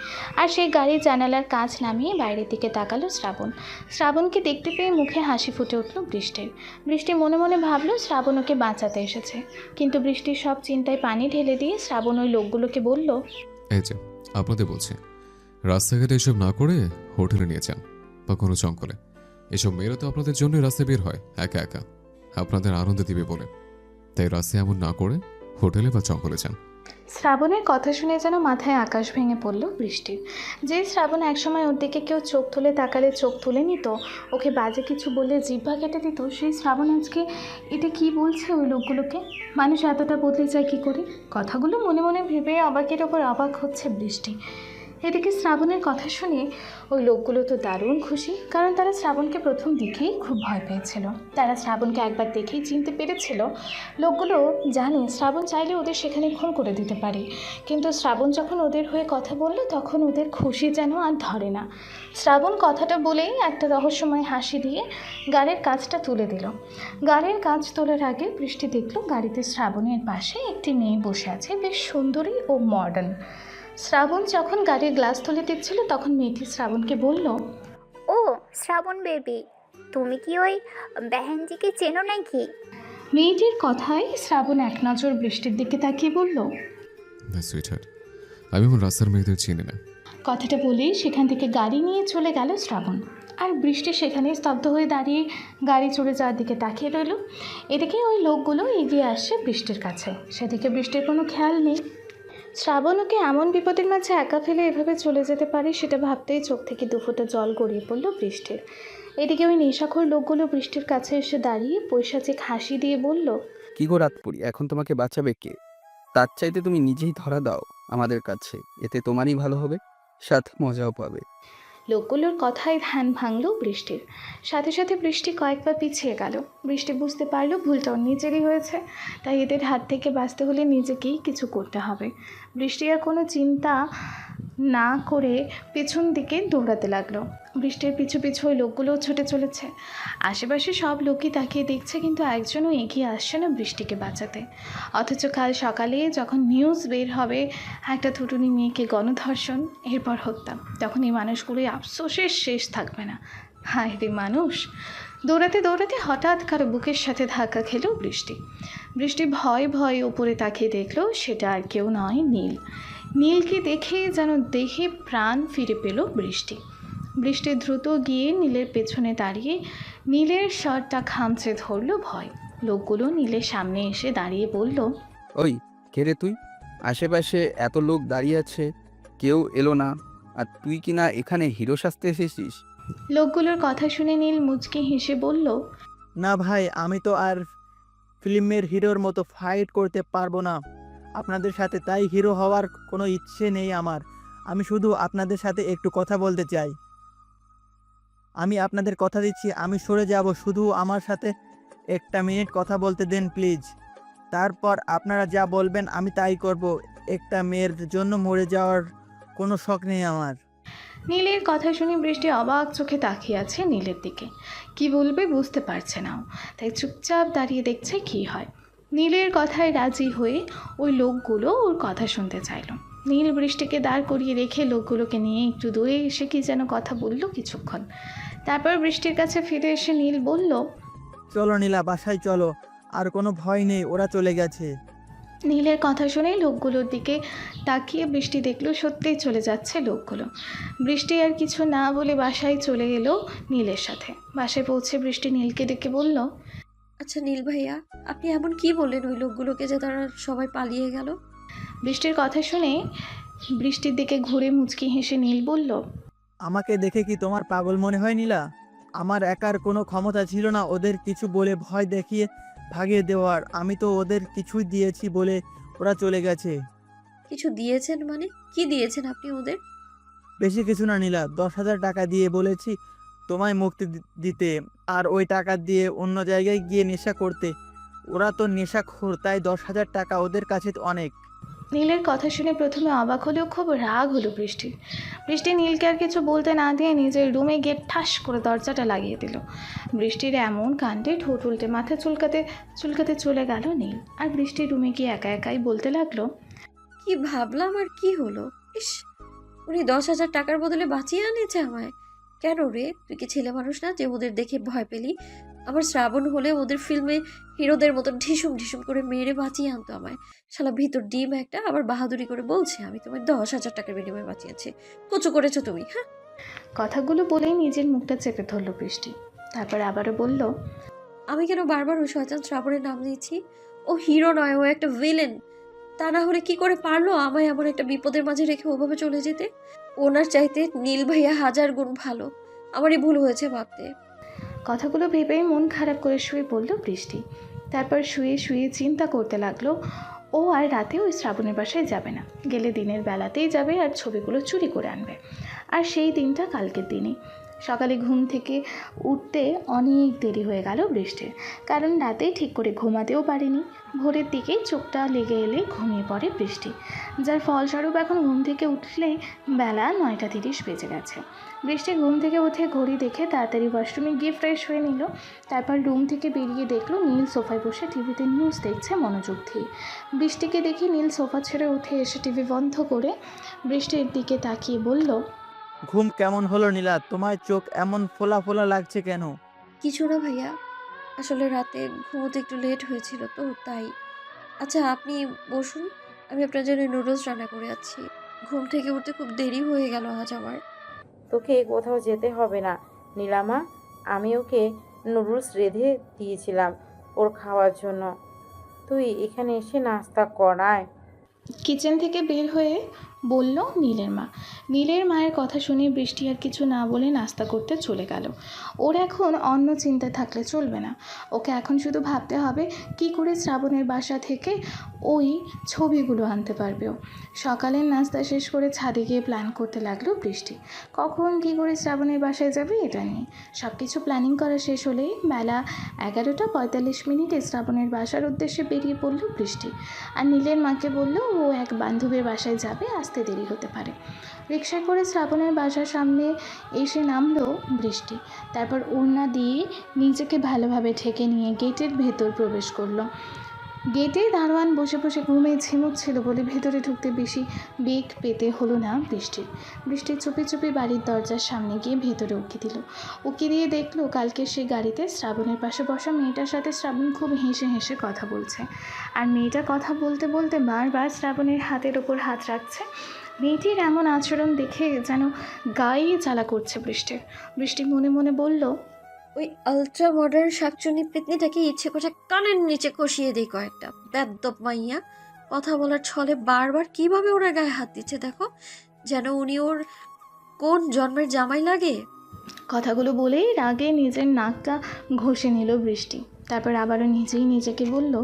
আর সেই গাড়ির জানালার কাঁচ নামিয়ে বাইরের দিকে তাকালো শ্রাবণ। শ্রাবণকে দেখতে পেয়ে মুখে হাসি ফুটে উঠল বৃষ্টির। বৃষ্টি মনে মনে ভাবলো শ্রাবণ ওকে বাঁচাতে এসেছে। কিন্তু বৃষ্টির সব চিন্তায় পানি ঢেলে দিয়ে শ্রাবণ ওই লোকগুলোকে বলল, এই যে আপনাদের বলছি, রাস্তাঘাটে এসব না করে হোটেলে নিয়ে যান বা কোনো জঙ্গলে। এসব মেয়েরা তো আপনাদের জন্য রাস্তায় বের হয় একা একা, আপনাদের আনন্দ দিবে বলে। তাই রাস্তায় এমন না করে হোটেলে বা জঙ্গলে যান। শ্রাবণের কথা শুনে যেন মাথায় আকাশ ভেঙে পড়ল বৃষ্টির। যে শ্রাবণ একসময় ওর দিকে কেউ চোখ তুলে তাকালে চোখ তুলে নিত, ওকে বাজে কিছু বলে জিহ্বা কেটে দিত, সেই শ্রাবণ আজকে এটা কি বলছে ওই লোকগুলোকে? মানুষ এতটা বদলে যায় কী করে? কথাগুলো মনে মনে ভেবে অবাকের ওপর অবাক হচ্ছে বৃষ্টি। এদিকে শ্রাবণের কথা শুনে ওই লোকগুলো তো দারুণ খুশি, কারণ তারা শ্রাবণকে প্রথম দিকেই খুব ভয় পেয়েছিল। তারা শ্রাবণকে একবার দেখেই চিনতে পেরেছিল। লোকগুলো জানে শ্রাবণ চাইলে ওদের সেখানে খুন করে দিতে পারে, কিন্তু শ্রাবণ যখন ওদের হয়ে কথা বলল তখন ওদের খুশি যেন আর ধরে না। শ্রাবণ কথাটা বলেই একটা রহস্যময় হাসি দিয়ে গাড়ির কাঁচটা তুলে দিল। গাড়ির কাঁচ তোলার আগে বৃষ্টি দেখল গাড়িতে শ্রাবণের পাশে একটি মেয়ে বসে আছে, বেশ সুন্দরী ও মডার্ন। শ্রাবণ যখন গাড়ির গ্লাস তুলে দিচ্ছিল তখন মেয়েটি শ্রাবণকে বলল, ও শ্রাবণ বেবি, তুমি কি ওই বেহেনজিকে চেনো নাকি? মেয়েটির কথায় শ্রাবণ এক নজর বৃষ্টির দিকে তাকিয়ে বলল, না সুইটহার্ট, আমি আমার রাস্তার মেয়েদের চিনি না। কথাটা বলেই সেখান থেকে গাড়ি নিয়ে চলে গেল শ্রাবণ। আর বৃষ্টি সেখানে স্তব্ধ হয়ে দাঁড়িয়ে গাড়ি চড়ে যাওয়ার দিকে তাকিয়ে রইল। এদিকে ওই লোকগুলো এগিয়ে আসছে বৃষ্টির কাছে, সেদিকে বৃষ্টির কোনো খেয়াল নেই। শ্রাবণ ওকে এমন বিপদের মাঝে একা ফেলে এভাবে চলে যেতে পারে সেটা ভাবতেই চোখ থেকে দুফোঁটা জল গড়িয়ে পড়ল বৃষ্টির। এদিকে ওই নেশাখোর লোকগুলো বৃষ্টির কাছে এসে দাঁড়িয়ে পৈশাচিক হাসি দিয়ে বলল, কি গো রাতপুরি, এখন তোমাকে বাঁচাবে কে? তার চাইতে তুমি নিজেই ধরা দাও আমাদের কাছে, এতে তোমারই ভালো হবে, সাথে মজাও পাবে। লোকগুলোর কথায় ধ্যান ভাঙল বৃষ্টির। সাথে সাথে বৃষ্টি কয়েকবার পিছিয়ে গেল। বৃষ্টি বুঝতে পারলো ভুলটা ওর নিজেরই হয়েছে, তাই এদের হাত থেকে বাঁচতে হলে নিজেকেই কিছু করতে হবে। বৃষ্টি আর কোনো চিন্তা না করে পেছন দিকে দৌড়াতে লাগলো। বৃষ্টির পিছু পিছু ওই লোকগুলোও ছুটে চলেছে। আশেপাশে সব লোকই তাকিয়ে দেখছে, কিন্তু একজনও এগিয়ে আসছে না বৃষ্টিকে বাঁচাতে। অথচ কাল সকালে যখন নিউজ বের হবে একটা থুটুনি মেয়েকে গণধর্ষণ, এরপর হত্যা, তখন এই মানুষগুলোই আফসোসের শেষ থাকবে না। হায় রে মানুষ! দৌড়াতে দৌড়াতে হঠাৎ কারো বুকের সাথে ধাক্কা খেল বৃষ্টি। বৃষ্টি ভয় ভয়ে উপরে তাকিয়ে দেখলো সেটা আর কেউ নয়, নীল। নীলকে দেখে যেন দেহে প্রাণ ফিরে পেল বৃষ্টি। বৃষ্টি দ্রুত গিয়ে নীলের পেছনে দাঁড়িয়ে নীলের শার্টটা খামচে ধরল ভয়। লোকগুলো নীলের সামনে এসে দাঁড়িয়ে বলল, ওই কে রে তুই? আশেপাশে এত লোক দাঁড়িয়ে আছে, কেউ এলো না, আর তুই কি না এখানে হিরো সাজতে এসেছিস? লোকগুলোর কথা শুনে নীল মুচকি হেসে বলল, না ভাই, আমি তো আর ফিল্মের হিরোর মতো ফাইট করতে পারবো না আপনাদের সাথে, তাই হিরো হওয়ার কোনো ইচ্ছে নেই আমার। আমি শুধু আপনাদের সাথে একটু কথা বলতে চাই। আমি আপনাদের কথা দিচ্ছি, আমি সরে যাব, শুধু আমার সাথে 1 মিনিট কথা বলতে দেন প্লিজ। তারপর আপনারা যা বলবেন আমি তাই করব। একটা মেয়ের জন্য মরে যাওয়ার কোনো শখ নেই আমার। নীলের কথা শুনে বৃষ্টি অবাক চোখে তাকিয়ে আছে নীলের দিকে। কি বলবে বুঝতে পারছে না ও, তাই চুপচাপ দাঁড়িয়ে দেখছে কি হয়। নীলের কথায় রাজি হয়ে ওই লোকগুলো ওর কথা শুনতে চাইল। নীল বৃষ্টিকে দাঁড় করিয়ে রেখে লোকগুলোকে নিয়ে একটু দূরে এসে কি যেন কথা বলল কিছুক্ষণ। তারপর বৃষ্টির কাছে ফিরে এসে নীল বলল, চলো নীলা, বাসায় চলো, আর কোনো ভয় নেই, ওরা চলে গেছে। নীলের কথা শুনে লোকগুলোর দিকে তাকিয়ে বৃষ্টি দেখলো সত্যিই চলে যাচ্ছে লোকগুলো। বৃষ্টি আর কিছু না বলে বাসায় চলে এলো নীলের সাথে। বাসায় পৌঁছে বৃষ্টি নীলকে ডেকে বলল, আচ্ছা নীল ভাইয়া, আপনি এমন কি বললেন ওই লোকগুলোকে যে তারা সবাই পালিয়ে গেল? বৃষ্টির কথা শুনে বৃষ্টির দিকে ঘুরে মুচকি হেসে নীল বলল, আমাকে দেখে কি তোমার পাগল মনে হয় নীলা? আমার একার কোনো ক্ষমতা ছিল না ওদের কিছু বলে ভয় দেখিয়ে ভাগিয়ে দেওয়ার। আমি তো ওদের কিছুই দিয়েছি বলে ওরা চলে গেছে। কিছু দিয়েছেন মানে? কি দিয়েছেন আপনি ওদের? বেশি কিছু না নীলা, 10,000 টাকা দিয়ে বলেছি তোমায় মুক্তি দিতে, আর ওই টাকা দিয়ে অন্য জায়গায় গিয়ে নেশা করতে। ওরা তো নেশাখোর, তাই 10,000 টাকা ওদের কাছে অনেক। নীলের কথা শুনে প্রথমে অবাক হলেও খুব রাগ হলো বৃষ্টির। বৃষ্টি নীলকে আর কিছু বলতে না দিয়ে নিজের রুমে গিয়ে ঠাস করে দরজাটা লাগিয়ে দিল। বৃষ্টির এমন কাণ্ডে ঠোঁট উল্টে মাথা চুলকাতে চুলকাতে চলে গেল নীল। আর বৃষ্টির রুমে গিয়ে একা একাই বলতে লাগলো, কি ভাবলাম আর কি হলো? ইস, উনি 10,000 টাকার বদলে বাঁচিয়ে আনেছে আমায়। কেন রে, তুই কি ছেলে মানুষ না যে ওদের দেখে ভয় পেলি? আবার শ্রাবণ হলে ওদের ফিল্মে হিরোদের মতো ঢিসুম ঢিসুম করে মেরে বাঁচিয়ে আনতো আমায়। শালা ভিতর ডিম একটা, আবার বাহাদুরি করে বলছে আমি তোমায় 10,000 টাকার বিনিময়ে বাঁচিয়েছি। কচু করেছো তুমি, হ্যাঁ? কথাগুলো বলেই নিজের মুখটা চেপে ধরল বৃষ্টি। তারপর আবারও বলল, আমি কেন বারবার ওই শয়তান শ্রাবণের নাম নিচ্ছি? ও হিরো নয়, ও একটা ভিলেন। তা না হলে কি করে পারলো আমায় এমন একটা বিপদের মাঝে রেখে ওভাবে চলে যেতে? ওনার চাইতে নীল ভাইয়া 1000 গুণ ভালো। আমারই ভুল হয়েছে ভাবতে। কথাগুলো ভেবেই মন খারাপ করে শুয়ে পড়ল বৃষ্টি। তারপর শুয়ে শুয়ে চিন্তা করতে লাগলো ও আর রাতে ওই শ্রাবণের বাসায় যাবে না, গেলে দিনের বেলাতেই যাবে আর ছবিগুলো চুরি করে আনবে। আর সেই দিনটা কালকের দিনই। সকালে ঘুম থেকে উঠতে অনেক দেরি হয়ে গেল বৃষ্টির, কারণ রাতেই ঠিক করে ঘুমাতেও পারেনি। ভোরের দিকেই চোখটা লেগে এলে ঘুমিয়ে পড়ে বৃষ্টি, যার ফলস্বরূপ এখন ঘুম থেকে উঠলে বেলা 9:30 বেজে গেছে। বৃষ্টি ঘুম থেকে উঠে ঘড়ি দেখে তাড়াতাড়ি ওয়াশরুমে গিয়ে ফ্রেশ হয়ে নিল। তারপর রুম থেকে বেরিয়ে দেখলো নীল সোফায় বসে টিভিতে নিউজ দেখছে মনোযোগ দিয়ে। বৃষ্টিকে দেখে নীল সোফা ছেড়ে উঠে এসে টিভি বন্ধ করে বৃষ্টির দিকে তাকিয়ে বলল, ঘুম কেমন হলো নীলা? তোমার চোখ এমন ফোলা ফোলা লাগছে কেন? কিছু না ভাইয়া, আসলে রাতে ঘুমোতে একটু লেট হয়েছিল তো তাই। আচ্ছা আপনি বসুন, আমি আপনার জন্য নুডলস রান্না করে আছি। ঘুম থেকে উঠতে খুব দেরি হয়ে গেল আজ আমার। তোকে কোথাও যেতে হবে না নীলামা, আমি ওকে নুডলস রেঁধে দিয়েছিলাম ওর খাওয়ার জন্য। তুই এখানে এসে নাস্তা করায়। কিচেন থেকে বের হয়ে বলল নীলের মা। নীলের মায়ের কথা শুনে বৃষ্টি আর কিছু না বলে নাস্তা করতে চলে গেল। ওর এখন অন্য চিন্তা থাকলে চলবে না, ওকে এখন শুধু ভাবতে হবে কি করে শ্রাবণের বাসা থেকে ওই ছবিগুলো আনতে পারবে ও। সকালের নাস্তা শেষ করে ছাদে গিয়ে প্ল্যান করতে লাগলো বৃষ্টি, কখন কি করে শ্রাবণের বাসায় যাবে এটা নিয়ে। সব কিছু প্ল্যানিং করা শেষ হলেই বেলা 11:45 শ্রাবণের বাসার উদ্দেশ্যে বেরিয়ে পড়ল বৃষ্টি। আর নীলের মাকে বলল ও এক বান্ধবীর বাসায় যাবে, আসতে দেরি হতে পারে। রিকশায় করে শ্রাবণের বাসার সামনে এসে নামলো বৃষ্টি। তারপর ওড়না দিয়ে নিজেকে ভালোভাবে ঢেকে নিয়ে গেটের ভেতর প্রবেশ করলো। গেটে দারোয়ান বসে বসে ঘুমে ঝিমুচ্ছিল বলে ভেতরে ঢুকতে বেশি বেগ পেতে হলো না বৃষ্টির। বৃষ্টি চুপি চুপি বাড়ির দরজার সামনে গিয়ে ভেতরে উকি দিল। উকি দিয়ে দেখলো কালকে সে গাড়িতে শ্রাবণের পাশে বসা মেয়েটার সাথে শ্রাবণ খুব হেসে হেসে কথা বলছে। আর মেয়েটা কথা বলতে বলতে বারবার শ্রাবণের হাতের ওপর হাত রাখছে। মেয়েটির এমন আচরণ দেখে যেন গায়ে জ্বালা করছে বৃষ্টির। বৃষ্টি মনে মনে বলল, ওই আলট্রা মডার্ন শাকচুনি পেতনিটাকে ইচ্ছে করে কানের নিচে কষিয়ে দিই কয়েকটা। বেদ্যপ মাইয়া, কথা বলার ছলে বারবার কিভাবে ওরা গায়ে হাত দিচ্ছে দেখো, যেন উনি ওর কোন জন্মের জামাই লাগে। কথাগুলো বলেই রাগে নিজের নাকটা ঘষে নিল বৃষ্টি। তারপর আবারও নিজেই নিজেকে বলল,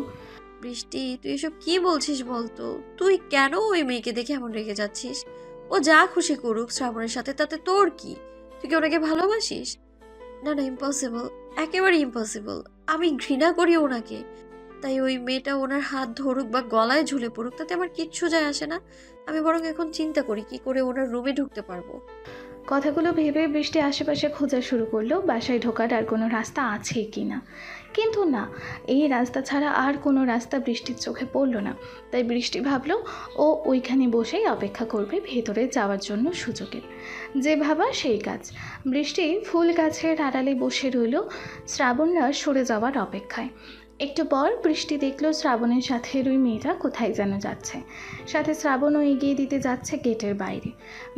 বৃষ্টি, তুই এসব কি বলছিস বলতো? তুই কেন ওই মেয়েকে দেখে এমন রেগে যাচ্ছিস? ও যা খুশি করুক শ্রাবণের সাথে, তাতে তোর কি? তুই কি ওনাকে ভালোবাসিস? না না, ইম্পসিবল, একেবারে ইম্পসিবল। আমি ঘৃণা করি ওনাকে। তাই ওই মেয়েটা ওনার হাত ধরুক বা গলায় ঝুলে পড়ুক, তাতে আমার কিচ্ছু যায় আসে না। আমি বরং এখন চিন্তা করি কি করে ওনার রুমে ঢুকতে পারবো। কথাগুলো ভেবে বৃষ্টি আশেপাশে খোঁজা শুরু করলো বাসায় ঢোকার আর কোনো রাস্তা আছে কি না। কিন্তু না, এই রাস্তা ছাড়া আর কোনো রাস্তা বৃষ্টির চোখে পড়লো না। তাই বৃষ্টি ভাবলো ও ওইখানে বসেই অপেক্ষা করবে ভেতরে যাওয়ার জন্য সুযোগের। যে ভাবা সেই কাজ। বৃষ্টি ফুল গাছের আড়ালে বসে রইল শ্রাবণরা সরে যাওয়ার অপেক্ষায়। একটু পর বৃষ্টি দেখলো শ্রাবণের সাথে ওই মেয়েটা কোথায় যেন যাচ্ছে। সাথে শ্রাবণও এগিয়ে দিতে যাচ্ছে গেটের বাইরে।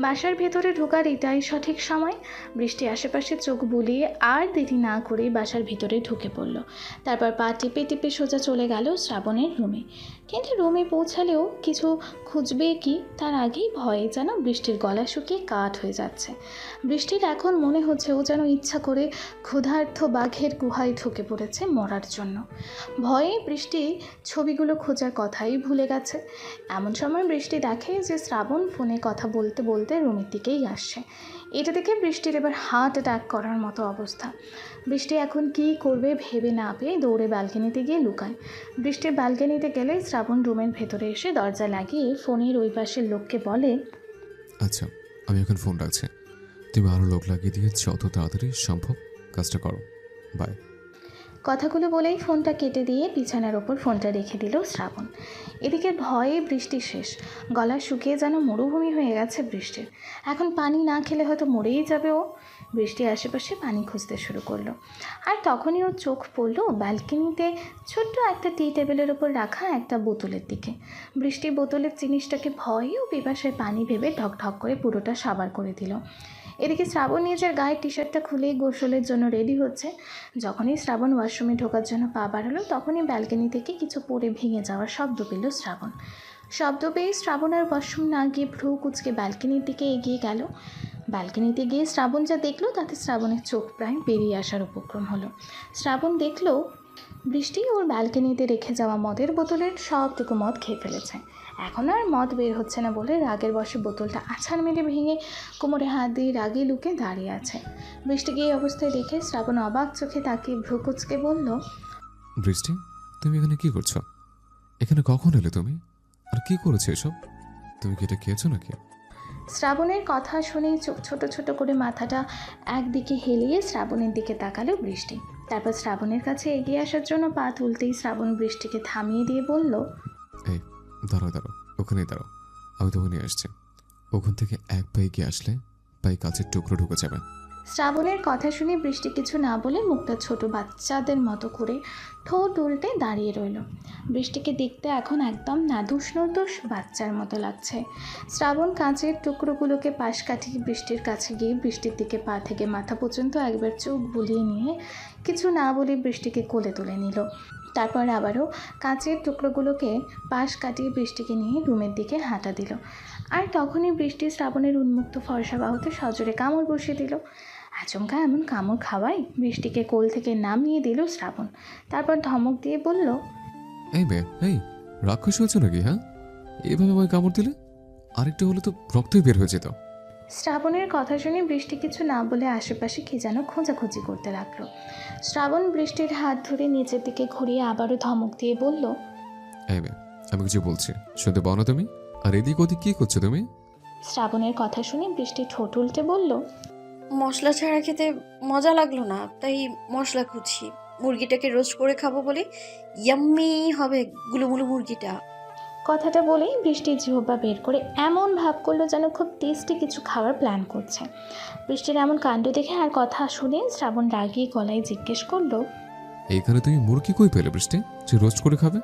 বাসার ভেতরে ঢোকার এটাই সঠিক সময়। বৃষ্টি আশেপাশে চোখ বুলিয়ে আর দেরি না করে বাসার ভিতরে ঢুকে পড়ল। তারপর পা টিপে টিপে সোজা চলে গেল শ্রাবণের রুমে। কিন্তু রুমে পৌঁছালেও কিছু খুঁজবে কি তার আগেই ভয়ে যেন বৃষ্টির গলা শুকিয়ে কাঠ হয়ে যাচ্ছে। বৃষ্টির এখন মনে হচ্ছে ও যেন ইচ্ছা করে ক্ষুধার্ত বাঘের গুহায় ঢুকে পড়েছে মরার জন্য। ভয়ে বৃষ্টি ছবিগুলো খোঁজার কথাই ভুলে গেছে। এমন সময় বৃষ্টি দেখে যে শ্রাবণ ফোনে কথা বলতে বলতে রুমের দিকেই আসছে। এটা দেখে বৃষ্টির এবার হার্ট অ্যাটাক করার মতো অবস্থা। বৃষ্টি এখন কী করবে ভেবে না পেয়ে দৌড়ে ব্যালকনিতে গিয়ে লুকায়। বৃষ্টির ব্যালকনিতে গেলে শ্রাবণ রুমের ভেতরে এসে দরজা লাগিয়ে ফোনের ওই পাশের লোককে বলে, আচ্ছা, আমি এখন ফোন রাখছি। তুমি আরও লোক লাগিয়ে দিয়ে যত তাড়াতাড়ি সম্ভব কাজটা করো। বাই। কথাগুলো বলেই ফোনটা কেটে দিয়ে বিছানার ওপর ফোনটা রেখে দিল শ্রাবণ। এদিকে ভয়ে বৃষ্টি শেষ। গলা শুকিয়ে যেন মরুভূমি হয়ে গেছে বৃষ্টির। এখন পানি না খেলে হয়তো মরেই যাবে ও। বৃষ্টি আশেপাশে পানি খুঁজতে শুরু করলো। আর তখনই ওর চোখ পড়লো ব্যালকনিতে ছোট্ট একটা টি টেবিলের ওপর রাখা একটা বোতলের দিকে। বৃষ্টি বোতলের জিনিসটাকে ভয়ে ও পিপাসায় পানি ভেবে ঢক ঢক করে পুরোটা সাবার করে দিল। এদিকে শ্রাবণ নিজের গায়ের টি শার্টটা খুলেই গোসলের জন্য রেডি হচ্ছে। যখনই শ্রাবণ ওয়াশরুমে ঢোকার জন্য পা বাড়ালো তখনই ব্যালকনি থেকে কিছু পড়ে ভেঙে যাওয়ার শব্দ পেল শ্রাবণ। শব্দ পেয়ে শ্রাবণ আর ওয়াশরুম না গিয়ে ভ্রু কুচকে ব্যালকনির দিকে এগিয়ে গেল। ব্যালকনিতে গিয়ে শ্রাবণ যা দেখলো তাতে শ্রাবণের চোখ প্রায় বেরিয়ে আসার উপক্রম হলো। শ্রাবণ দেখলো বৃষ্টি ওর ব্যালকনিতে রেখে যাওয়া মদের বোতলের সবটুকু মদ খেয়ে ফেলেছে। এখন আর মদ বের হচ্ছে না বলে রাগের বশে বোতলটা আছাড় মেরে ভেঙে কোমরে হাত দিয়ে রাগে লুকে দাঁড়িয়ে আছে। বৃষ্টিকে এই অবস্থায় দেখে শ্রাবণ অবাক চোখে তাকিয়ে ভ্রু কুচকে বলল, বৃষ্টি, তুমি এখানে কি করছো? এখানে কখন এলে তুমি? আর কি করেছো এসব? তুমি কি এটা খেয়েছো নাকি? শ্রাবণের কথা শুনেই চোখ ছোট ছোট করে মাথাটা একদিকে হেলিয়ে শ্রাবণের দিকে তাকালো বৃষ্টি। তারপর শ্রাবণের কাছে এগিয়ে আসার জন্য পা তুলতেই শ্রাবণ বৃষ্টিকে থামিয়ে দিয়ে বলল, এই দাঁড়াও দাঁড়াও, ওখানেই দাঁড়াও, আমি তোমাকে নিয়ে আসছি। ওখান থেকে এক পায়ে গিয়ে আসলে পায়ে কাছের টুকরো ঢুকে যাবে। শ্রাবণের কথা শুনে বৃষ্টি কিছু না বলে মুখটা ছোট বাচ্চাদের মতো করে ঠোঁট উল্টে দাঁড়িয়ে রইল। বৃষ্টিকে দেখতে এখন একদম নাদুস নদুস বাচ্চার মতো লাগছে। শ্রাবণ কাঁচের টুকরোগুলোকে পাশ কাটিয়ে বৃষ্টির কাছে গিয়ে বৃষ্টির দিকে পা থেকে মাথা পর্যন্ত একবার চোখ বুলিয়ে নিয়ে কিছু না বলে বৃষ্টিকে কোলে তুলে নিল। তারপর আবারও কাঁচের টুকরোগুলোকে পাশ কাটিয়ে বৃষ্টিকে নিয়ে রুমের দিকে হাঁটা দিল। আর তখনই বৃষ্টি শ্রাবণের উন্মুক্ত ফর্সা বাহুতে সজোরে কামড় বসিয়ে দিল। আচমকা এমন কামড় খাওয়াই বৃষ্টিকে কোল থেকে নামিয়ে দিল শ্রাবণ। তারপর ধমক দিয়ে বলল, এই মেয়ে, এই রাক্ষস হয়েছো নাকি? হ্যাঁ, এইভাবে আমায় কামড় দিলে আরেকটা হলে তো রক্তই বের হয়ে যেত। শ্রাবণের কথা শুনে বৃষ্টি কিছু না বলে আশেপাশে কি যেন খোঁজাখুঁজি করতে লাগলো। শ্রাবণ বৃষ্টির হাত ধরে নিচের দিকে ঘুরিয়ে আবারও ধমক দিয়ে বলল, এই মেয়ে, আমি কিছু বলছি শুনতে পাও না তুমি? আর এদিক ওদিক কি করছো তুমি? শ্রাবণের কথা শুনে বৃষ্টি ঠোঁট উল্টে বলল, মশলা ছাড়া খেতে মজা লাগলো না, তাই মশলা খুঁজছি। মুরগিটাকে রোস্ট করে খাবো বলে। ইয়াম্মি হবে গুলুমুলু মুরগিটা। কথাটা বলেই বৃষ্টির জিহ্বা বের করে এমন ভাব করলো যেন খুব টেস্টি কিছু খাওয়ার প্ল্যান করছে। বৃষ্টির এমন কাণ্ড দেখে আর কথা শুনে শ্রাবণ রাগিয়ে গলায় জিজ্ঞেস করলো, এইখানে তুমি মুরগি কই পেলে বৃষ্টি যে রোস্ট করে খাবে?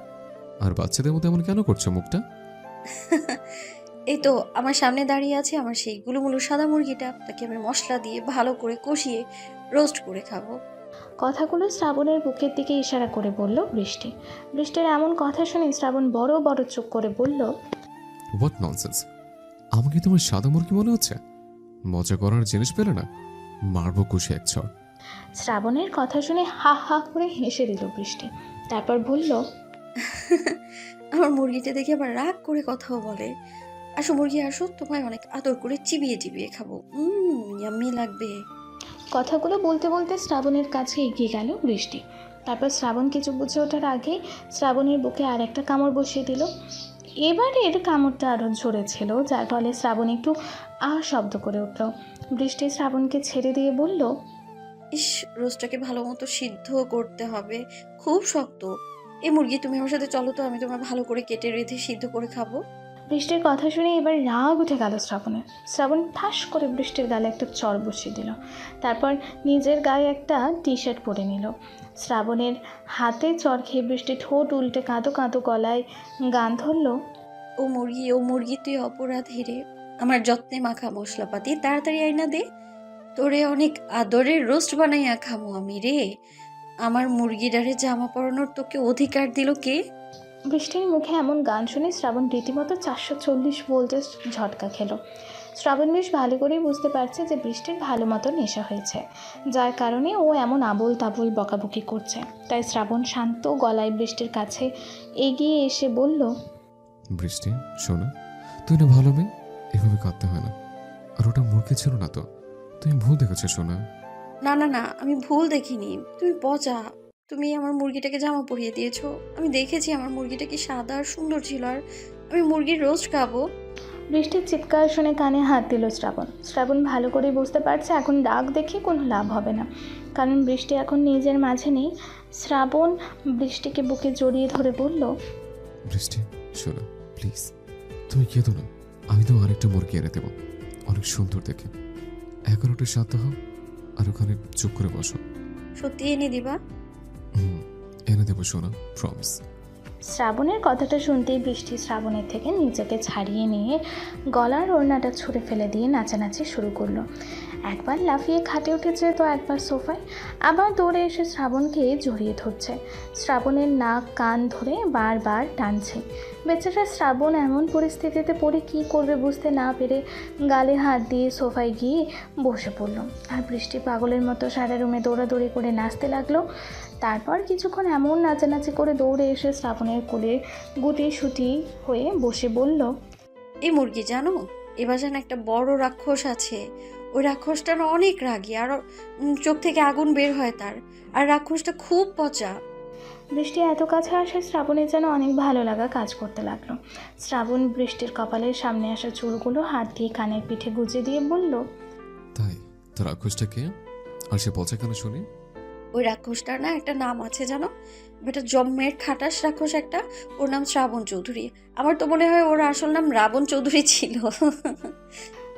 আর বাচ্চাদের মতো এমন কেন করছো মুখটা? এই তো আমার সামনে দাঁড়িয়ে আছে আমার সেই গুলুমুলু সাদা মুরগিটা, তাকে আমি মশলা দিয়ে ভালো করে কষিয়ে রোস্ট করে খাবো। কথাগুলো শ্রাবণের বুকের দিকে ইশারা করে বলল বৃষ্টি। বৃষ্টির এমন কথা শুনে শ্রাবণ বড় বড় চোখ করে বলল, হোয়াট ননসেন্স! আমাকে তোমার সাদা মুরগি মনে হচ্ছে? মজা করার জিনিস পেলে না, মারবো কুশি এক ছড়। শ্রাবণের কথা শুনে হা হা করে হেসে দিল বৃষ্টি। তারপর বলল, আমার মুরগিটা দেখে আবার রাগ করে কথাও বলে। আসো মুরগি আসো, তোমায় অনেক আদর করে চিবিয়ে চিবিয়ে খাবো। ইয়াম্মি লাগবে। কথাগুলো বলতে বলতে শ্রাবণের কাছে এগিয়ে গেল বৃষ্টি। তারপর শ্রাবণ কিছু বুঝে ওঠার আগে শ্রাবণের বুকে আর একটা কামড় বসিয়ে দিল। এবারের কামড়টা আরও জোরে ছিল, যার ফলে শ্রাবণ একটু শব্দ করে উঠল। বৃষ্টি শ্রাবণকে ছেড়ে দিয়ে বলল, ইস, রোস্টটাকে ভালো মতো সিদ্ধ করতে হবে, খুব শক্ত। এই মুরগি তুমি আমার সাথে চলো তো, আমি তোমার ভালো করে কেটে রেঁধে সিদ্ধ করে খাবো। বৃষ্টির কথা শুনে এবার রাগ উঠে গেল শ্রাবণের। শ্রাবণ ঠাস করে বৃষ্টির গালে একটা চর বসিয়ে দিল। তারপর নিজের গায়ে একটা টি শার্ট পরে নিল। শ্রাবণের হাতে চর খেয়ে বৃষ্টি ঠোঁট উল্টে কাঁদো কাঁদো গলায় গান ধরল, ও মুরগি তুই অপরাধী রে, আমার যত্নে মাখা মশলাপাতি তাড়াতাড়ি আইনা দে, তোরে অনেক আদরের রোস্ট বানাইয়া খামো আমি রে। আমার মুরগিটারে জামা পরানোর তোকে অধিকার দিল কে? বৃষ্টির মুখে এমন গান শুনে শ্রাবণ রীতিমতো 440 ভোল্টেজ ঝটকা খেল। শ্রাবণ বেশ ভালো করেই বুঝতে পারছে যে বৃষ্টির ভালো মতো নেশা হয়েছে, যার কারণে ও এমন আবোল তাবোল বকাবকি করছে। তাই শ্রাবণ শান্ত গলায় বৃষ্টির কাছে এগিয়ে এসে বলল, বৃষ্টি শোনো, তুই না ভালো মেয়ে, এভাবে কাঁদতে হয় না। আর ওটা মুরগি ছিল না তো, তুমি ভুল দেখেছো শোনা। না না না, আমি ভুল দেখিনি, তুমি পচা। তুমি আমার মুরগিটাকে জামা পরিয়ে দিয়েছো। আমি দেখেছি আমার মুরগিটা কি সাদা আর সুন্দর ছিল, আর আমি মুরগির রোস্ট খাবো। বৃষ্টির চিৎকার শুনে কানে হাত দিল শ্রাবণ। শ্রাবণ ভালো করেই বুঝতে পারছে এখন রাগ দেখে কোনো লাভ হবে না, কারণ বৃষ্টি এখন নিজের মাঝে নেই। শ্রাবণ বৃষ্টিকে বুকে জড়িয়ে ধরে বলল, বৃষ্টি শোনো প্লিজ, তুমি কেঁদো না, আমি তো আরেকটা মুরগি এনে দেবো, অনেক সুন্দর দেখে। 11টা শান্ত হও আর ওখানে চুপ করে বসো। সত্যি এনে দিবা? এনে দেবো শোনা, প্রমিস। শ্রাবণের কথাটা শুনতেই বৃষ্টি শ্রাবণের থেকে নিজেকে ছাড়িয়ে নিয়ে গলার ওড়নাটা ছুঁড়ে ফেলে দিয়ে নাচানাচি শুরু করলো। একবার লাফিয়ে খাটে উঠেছে, তো একবার সোফায়, আবার দৌড়ে এসে শ্রাবণকে জড়িয়ে ধরছে। শ্রাবণের নাক কান ধরে বারবার টানছে। বেচারা শ্রাবণ এমন পরিস্থিতিতে পড়ে কী করবে বুঝতে না পেরে গালে হাত দিয়ে সোফায় গিয়ে বসে পড়ল। আর বৃষ্টি পাগলের মতো সারা রুমে দৌড়াদৌড়ি করে নাচতে লাগলো। তারপর কিছুক্ষণ এমন নাচানাচি করে দৌড়ে এসে শ্রাবণের কোলে গুটি সুটি হয়ে বসে বলল, এই মুরগি জানো, এ বাসায় একটা বড় রাক্ষস আছে। ওই রাক্ষসটা না অনেক রাগী, আর চোখ থেকে আগুন বের হয় তার, আর রাক্ষসটা খুব পচা। বৃষ্টি এত কাছে আসে শ্রাবণের যেন অনেক ভালো লাগা কাজ করতে লাগলো। শ্রাবণ বৃষ্টির কপালের সামনে আসা চুলগুলো হাত দিয়ে কানের পিঠে গুজে দিয়ে বলল, তাই তো রাক্ষসটা কে, আর সে পচা কেন শুনি? ওই রাক্ষসটার না একটা নাম আছে জানো, বেটা জম্মের খাটাস রাক্ষস একটা, ওর নাম শ্রাবণ চৌধুরী। আমার তো মনে হয় ওর আসল নাম রাবণ চৌধুরী ছিল।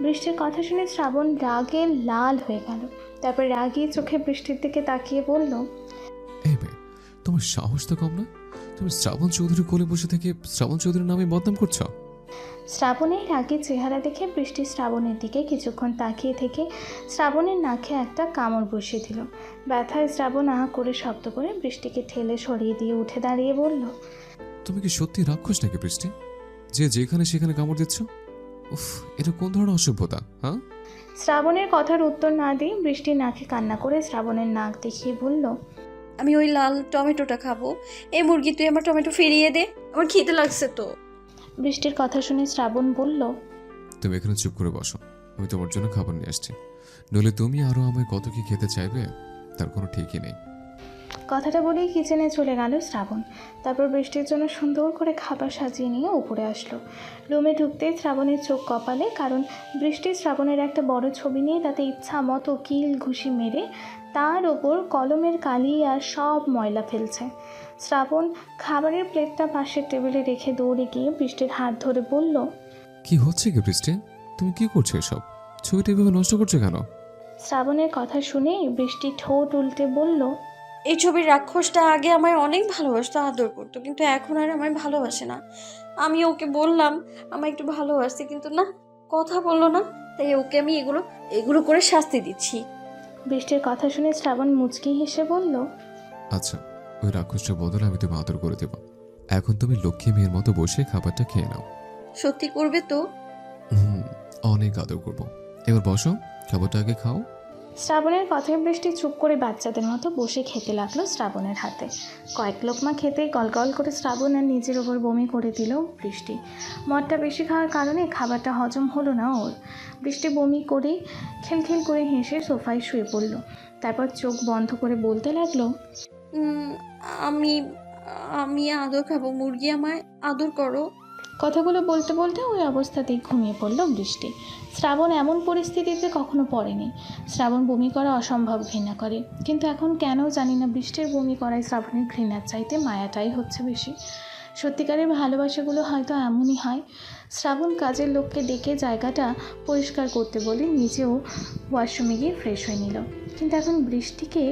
বৃষ্টির কথা শুনে শ্রাবণ রাগে লাল হয়ে গেল। তারপর রাগিয়ে চোখে বৃষ্টির দিকে তাকিয়ে বলল, এই মেয়ে, তোমার সাহস তো কম না, তুমি শ্রাবণ চৌধুরী কোলে বসে থেকে শ্রাবণ চৌধুরীর নামে বদনাম করছো। শ্রাবণের রাগের চেহারা দেখে বৃষ্টি শ্রাবণের দিকে কিছুক্ষণ তাকিয়ে থেকে শ্রাবণের নাকে একটা কামড় বসিয়ে দিল। ব্যথায় শ্রাবণ আহা করে শব্দ করে বৃষ্টিকে ঠেলে সরিয়ে দিয়ে উঠে দাঁড়িয়ে বলল, তুমি কি সত্যি রাক্ষস নাকি বৃষ্টি, যে যেখানে সেখানে কামড় দিচ্ছ? উফ, এটা কোন ধরনের অসভ্যতা? হ্যাঁ, শ্রাবণের কথার উত্তর না দিয়ে বৃষ্টি নাকে কান্না করে শ্রাবণের নাক দেখিয়ে বলল, আমি ওই লাল টমেটোটা খাবো। এই মুরগি তুই আমার টমেটো ফিরিয়ে দে, আমার খিদে লাগছে তো। বৃষ্টির কথা শুনে শ্রাবণ বলল, তুমি এখানে চুপ করে বসো, আমি তোমার জন্য খাবার নিয়ে আসছি, নইলে তুমি আরো আমায় কত কি খেতে চাইবে তার কোনো ঠিকই নেই। কথাটা বলেই কিচেনে চলে গেল শ্রাবণ। তারপর বৃষ্টির জন্য সুন্দর করে খাবার সাজিয়ে নিয়ে উপরে আসলো। রুমে ঢুকতেই শ্রাবণের চোখ কপালে, কারণ বৃষ্টি শ্রাবণের একটা বড় ছবি নিয়ে তাতে ইচ্ছা মতো কিল ঘুষি মেরে তার ওপর কলমের কালি আর সব ময়লা ফেলছে। শ্রাবণ খাবারের প্লেটটা পাশের টেবিলে রেখে দৌড়ে গিয়ে বৃষ্টির হাত ধরে বলল, কি হচ্ছে কি বৃষ্টি, তুমি কি করছো এসব? ছবিটা এভাবে নষ্ট করছো কেন? শ্রাবণের কথা শুনে বৃষ্টি ঠোঁট উল্টে বলল, এই ছবির রাক্ষসটা আগে আমায় অনেক ভালোবাসতো, আদর করতো, কিন্তু এখন আর আমায় ভালোবাসে না। আমি ওকে বললাম আমায় একটু ভালোবাসতে, কিন্তু না, কথা বললো না। তাই ওকে আমি এগুলো করে শাস্তি দিচ্ছি। বৃষ্টির কথা শুনে শ্রাবণ মুচকি হেসে বলল, আচ্ছা, ওই রাক্ষসটার বদলে আমি তুমি আদর করে দেবো। এখন তুমি লক্ষ্মী মেয়ের মতো বসে খাবারটা খেয়ে নাও। সত্যি করবে তো? হুম, অনেক আদর করবো। এবার বসো, খাবারটা আগে খাও। শ্রাবণের কথায় বৃষ্টি চুপ করে বাচ্চাদের মতো বসে খেতে লাগলো শ্রাবণের হাতে। কয়েক লোকমা খেতেই গলগল করে শ্রাবণ আর নিজের ওপর বমি করে দিল বৃষ্টি। মদটা বেশি খাওয়ার কারণে খাবারটা হজম হলো না ওর। বৃষ্টি বমি করে খিলখিল করে হেসে সোফায় শুয়ে পড়ল। তারপর চোখ বন্ধ করে বলতে লাগলো, উম, আমি আমি আদর খাবো, মুরগি আমায় আদর করো। কথাগুলো বলতে বলতে ওই অবস্থাতেই ঘুমিয়ে পড়ল বৃষ্টি। শ্রাবণ এমন পরিস্থিতিতে কখনো পড়েনি। শ্রাবণ বমি করা অসম্ভব ঘৃণা করে, কিন্তু এখন কেন জানি না বৃষ্টির বমি করায় শ্রাবণের ঘৃণার চাইতে মায়াটাই হচ্ছে বেশি। সত্যিকারের ভালোবাসাগুলো হয়তো এমনই হয়। শ্রাবণ কাজের লোককে ডেকে জায়গাটা পরিষ্কার করতে বলে নিজেও ওয়াশরুমে গিয়ে ফ্রেশ হয়ে নিল। কিন্তু এখন বৃষ্টিকে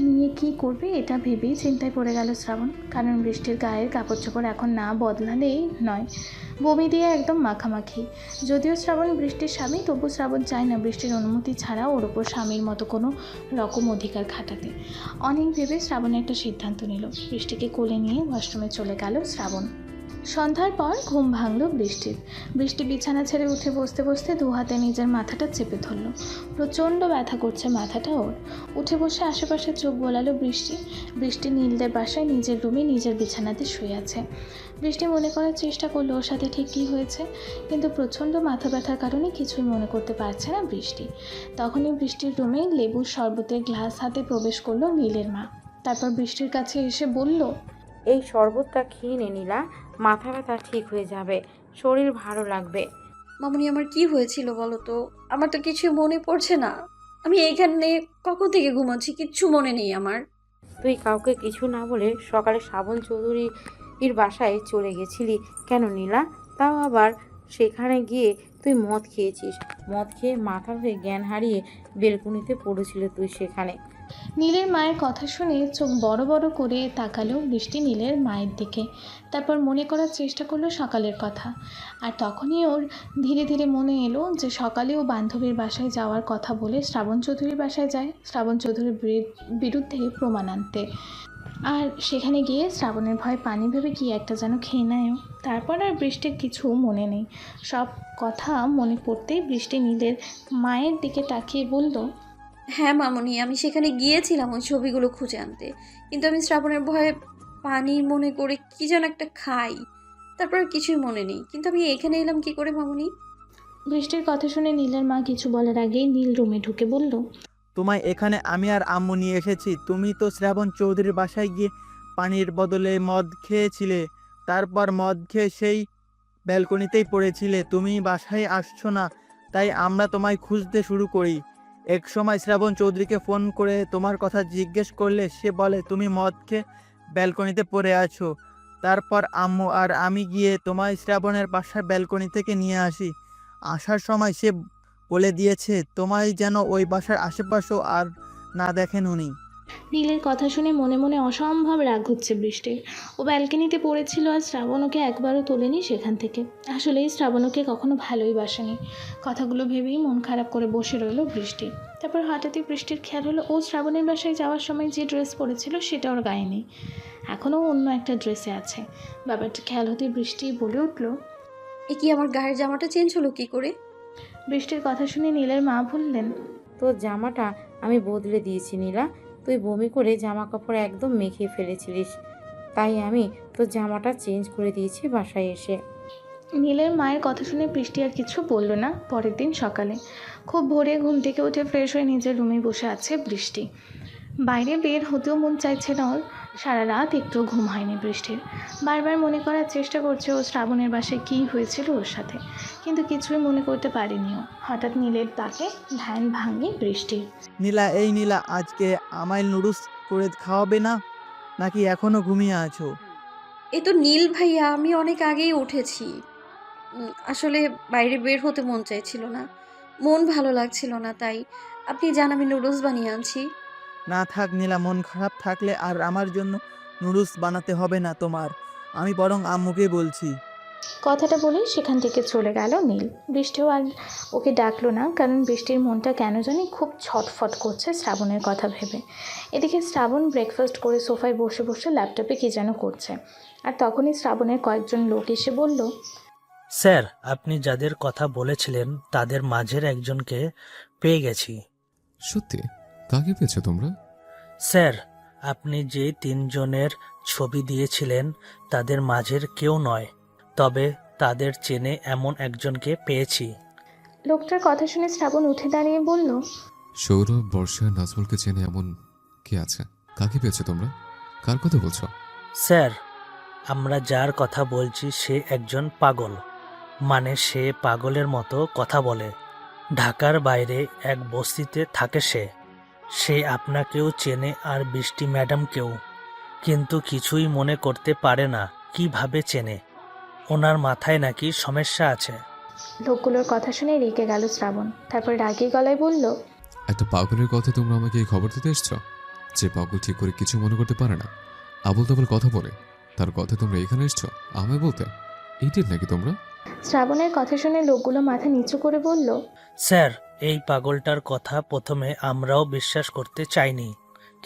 নিয়ে কী করবে এটা ভেবেই চিন্তায় পড়ে গেল শ্রাবণ। কারণ বৃষ্টির গায়ের কাপড় চোপড় এখন না বদলালেই নয়, বমি দিয়ে একদম মাখামাখি। যদিও শ্রাবণ বৃষ্টির স্বামী, তবু শ্রাবণ চায় না বৃষ্টির অনুমতি ছাড়া ওর ওপর স্বামীর মতো কোনো রকম অধিকার খাটাতে। অনেক ভেবে শ্রাবণ একটা সিদ্ধান্ত নিল। বৃষ্টিকে কোলে নিয়ে ওয়াশরুমে চলে গেল শ্রাবণ। সন্ধ্যার পর ঘুম ভাঙল বৃষ্টির। বৃষ্টি বিছানা ছেড়ে উঠে বসতে বসতে দু হাতে নিজের মাথাটা চেপে ধরল। প্রচণ্ড ব্যথা করছে মাথাটা ওর। উঠে বসে আশেপাশে চোখ বোলালো বৃষ্টি। বৃষ্টি নীলদের বাসায় নিজের রুমে নিজের বিছানাতে শুয়ে আছে। বৃষ্টি মনে করার চেষ্টা করলো ওর সাথে ঠিক কী হয়েছে, কিন্তু প্রচণ্ড মাথা ব্যথার কারণে কিছুই মনে করতে পারছে না বৃষ্টি। তখনই বৃষ্টির রুমে লেবুর শরবতের গ্লাস হাতে প্রবেশ করলো নীলের মা। তারপর বৃষ্টির কাছে এসে বলল, এই শরবতটা খেয়ে নে নীলা, মাথা ব্যথা ঠিক হয়ে যাবে, শরীর ভালো লাগবে। মামুনি, আমার কি হয়েছিল বলো তো? আমার তো কিছু মনে পড়ছে না। আমি এখানে কখন থেকে ঘুমাচ্ছি, কিচ্ছু মনে নেই আমার। তুই কাউকে কিছু না বলে সকালে শ্রাবণ চৌধুরীর বাসায় চলে গেছিলি কেন নীলা? তাও আবার সেখানে গিয়ে তুই মদ খেয়েছিস। মদ খেয়ে মাথা হয়ে জ্ঞান হারিয়ে বেলকুনিতে পড়েছিল তুই সেখানে। নীলের মায়ের কথা শুনে চোখ বড় বড় করে তাকালো বৃষ্টি নীলের মায়ের দিকে। তারপর মনে করার চেষ্টা করলো সকালের কথা। আর তখনই ওর ধীরে ধীরে মনে এলো যে সকালে ও বান্ধবীর বাসায় যাওয়ার কথা বলে শ্রাবণ চৌধুরীর বাসায় যায় শ্রাবণ চৌধুরীর বিরুদ্ধে প্রমাণ আনতে। আর সেখানে গিয়ে শ্রাবণের ভয় পানি ভেবে কি একটা যেন খেয়ে নেয়। তারপর আর বৃষ্টির কিছু মনে নেই। সব কথা মনে পড়তেই বৃষ্টি নীলের মায়ের দিকে তাকিয়ে বলল, হ্যাঁ মামুনি, আমি সেখানে গিয়েছিলাম ওই ছবিগুলো খুঁজে আনতে, কিন্তু আমি শ্রাবণের ভয়ে পানি মনে করে কি যেন একটা খাই, তারপর আর কিছুই মনে নেই। কিন্তু আমি এখানে এলাম কি করে মামুনি? বৃষ্টির কথা শুনে নীলের মা কিছু বলার আগেই নীল রুমে ঢুকে বলল, তোমায় এখানে আমি আর আম্মু নিয়ে এসেছি। তুমি তো শ্রাবণ চৌধুরীর বাসায় গিয়ে পানির বদলে মদ খেয়েছিলে, তারপর মদ খেয়ে সেই ব্যালকনিতেই পড়েছিলে। তুমি বাসায় আসছো না, তাই আমরা তোমায় খুঁজতে শুরু করি। এক সময় শ্রাবণ চৌধুরীকে ফোন করে তোমার কথা জিজ্ঞেস করলে সে বলে তুমি মদ খেয়ে ব্যালকনিতে পড়ে আছো। তারপর আম্মু আর আমি গিয়ে তোমায় শ্রাবণের বাসার ব্যালকনি থেকে নিয়ে আসি। আসার সময় সে বলে দিয়েছে তোমায় যেন ওই বাসার আশেপাশেও আর না দেখেন উনি। নীলের কথা শুনে মনে মনে অসম্ভব রাগ হচ্ছে বৃষ্টির। ও ব্যালকনিতে পড়েছিল আর শ্রাবণ ওকে একবারও তোলেনি সেখান থেকে। আসলেই শ্রাবণ ওকে কখনো ভালোই বাসেনি। কথাগুলো ভেবেই মন খারাপ করে বসে রইল বৃষ্টি। তারপর হঠাৎই বৃষ্টির খেয়াল হলো ও শ্রাবণের বাসায় যাওয়ার সময় যে ড্রেস পরেছিল সেটা ওর গায়ে নেই, এখনও অন্য একটা ড্রেসে আছে। ব্যাপারটা খেয়াল হতে বৃষ্টি বলে উঠল, এ কি, আমার গায়ের জামাটা চেঞ্জ হলো কি করে? বৃষ্টির কথা শুনে নীলের মা বললেন, তোর জামাটা আমি বদলে দিয়েছি নীলা, তুই বমি করে জামা কাপড় একদম মেখে ফেলেছিলিস, তাই আমি তোর জামাটা চেঞ্জ করে দিয়েছি বাসায় এসে। নীলের মায়ের কথা শুনে বৃষ্টি আর কিছু বলল না। পরের দিন সকালে খুব ভোরে ঘুম থেকে উঠে ফ্রেশ হয়ে নিজের রুমে বসে আছে বৃষ্টি। বাইরে বের হতেও মন চাইছে না ওর। সারা রাত একটু ঘুম হয়নি বৃষ্টির। বারবার মনে করার চেষ্টা করছে ও শ্রাবণের বাসায় কী হয়েছিল ওর সাথে, কিন্তু কিছুই মনে করতে পারেনি ও। হঠাৎ নীলের তাকে ধ্যান ভাঙে বৃষ্টির। নীলা, এই নীলা, আজকে আমায় নুডলস করে খাওয়াবে না, নাকি এখনো ঘুমিয়ে আছো? এ তো নীল ভাইয়া, আমি অনেক আগেই উঠেছি। আসলে বাইরে বের হতে মন চাইছিল না, মন ভালো লাগছিল না, তাই আপনি জান আমি নুডলস বানিয়ে আনছি। না থাক নীলা, মন খারাপ থাকলে আর আমার জন্য নুডলস বানাতে হবে না তোমার। আমি বরং আম্মুকে বলছি। কথাটা বলে সেখান থেকে চলে গেল নীল। বৃষ্টিও আর ওকে ডাকলো না, কারণ বৃষ্টির মনটা কেন জানি খুব ছটফট করছে শ্রাবণের কথা ভেবে। এদিকে শ্রাবণ ব্রেকফাস্ট করে সোফায় বসে বসে ল্যাপটপে কী যেন করছে, আর তখনই শ্রাবণের কয়েকজন লোক এসে বলল, স্যার, আপনি যাদের কথা বলেছিলেন তাদের মাঝের একজনকে পেয়ে গেছি। সত্যি? কাকে পেয়েছো তোমরা? স্যার, আপনি যে 3 জনের ছবি দিয়েছিলেন তাদের মাঝের কেউ নয়, তবে তাদের চেনে এমন একজনকে পেয়েছি। লোকটার কথা শুনে শ্রাবণ উঠে দাঁড়িয়ে বলল, সৌরভ, বর্ষা, নাজমুলকে চেনে এমন কে আছে? কাকে পেয়েছো তোমরা? কার কথা বলছো? স্যার, আমরা যার কথা বলছি সে একজন পাগল, মানে সে পাগলের মতো কথা বলে। ঢাকার বাইরে এক বস্তিতে থাকে সে। সে আপনাকেও চেনে আর বৃষ্টি ম্যাডামকেও, কিন্তু কিছুই মনে করতে পারে না কিভাবে চেনে। ওনার মাথায় নাকি সমস্যা আছে। লোকগুলোর কথা শুনে রেগে গেল শ্রাবণ। তারপর রাগী গলায় বলল, একটা পাগলের কথা তোমরা আমাকে এই খবর দিতে এসছো? যে পাগল ঠিক করে কিছু মনে করতে পারে না, আবল তাবল কথা বলে, তার কথা তোমরা এখানে এসছো আমায় বলতে? এইটার নাকি তোমরা? শ্রাবণের কথা শুনে লোকগুলো মাথা নিচু করে বলল, স্যার, এই পাগলটার কথা প্রথমে আমরাও বিশ্বাস করতে চাইনি,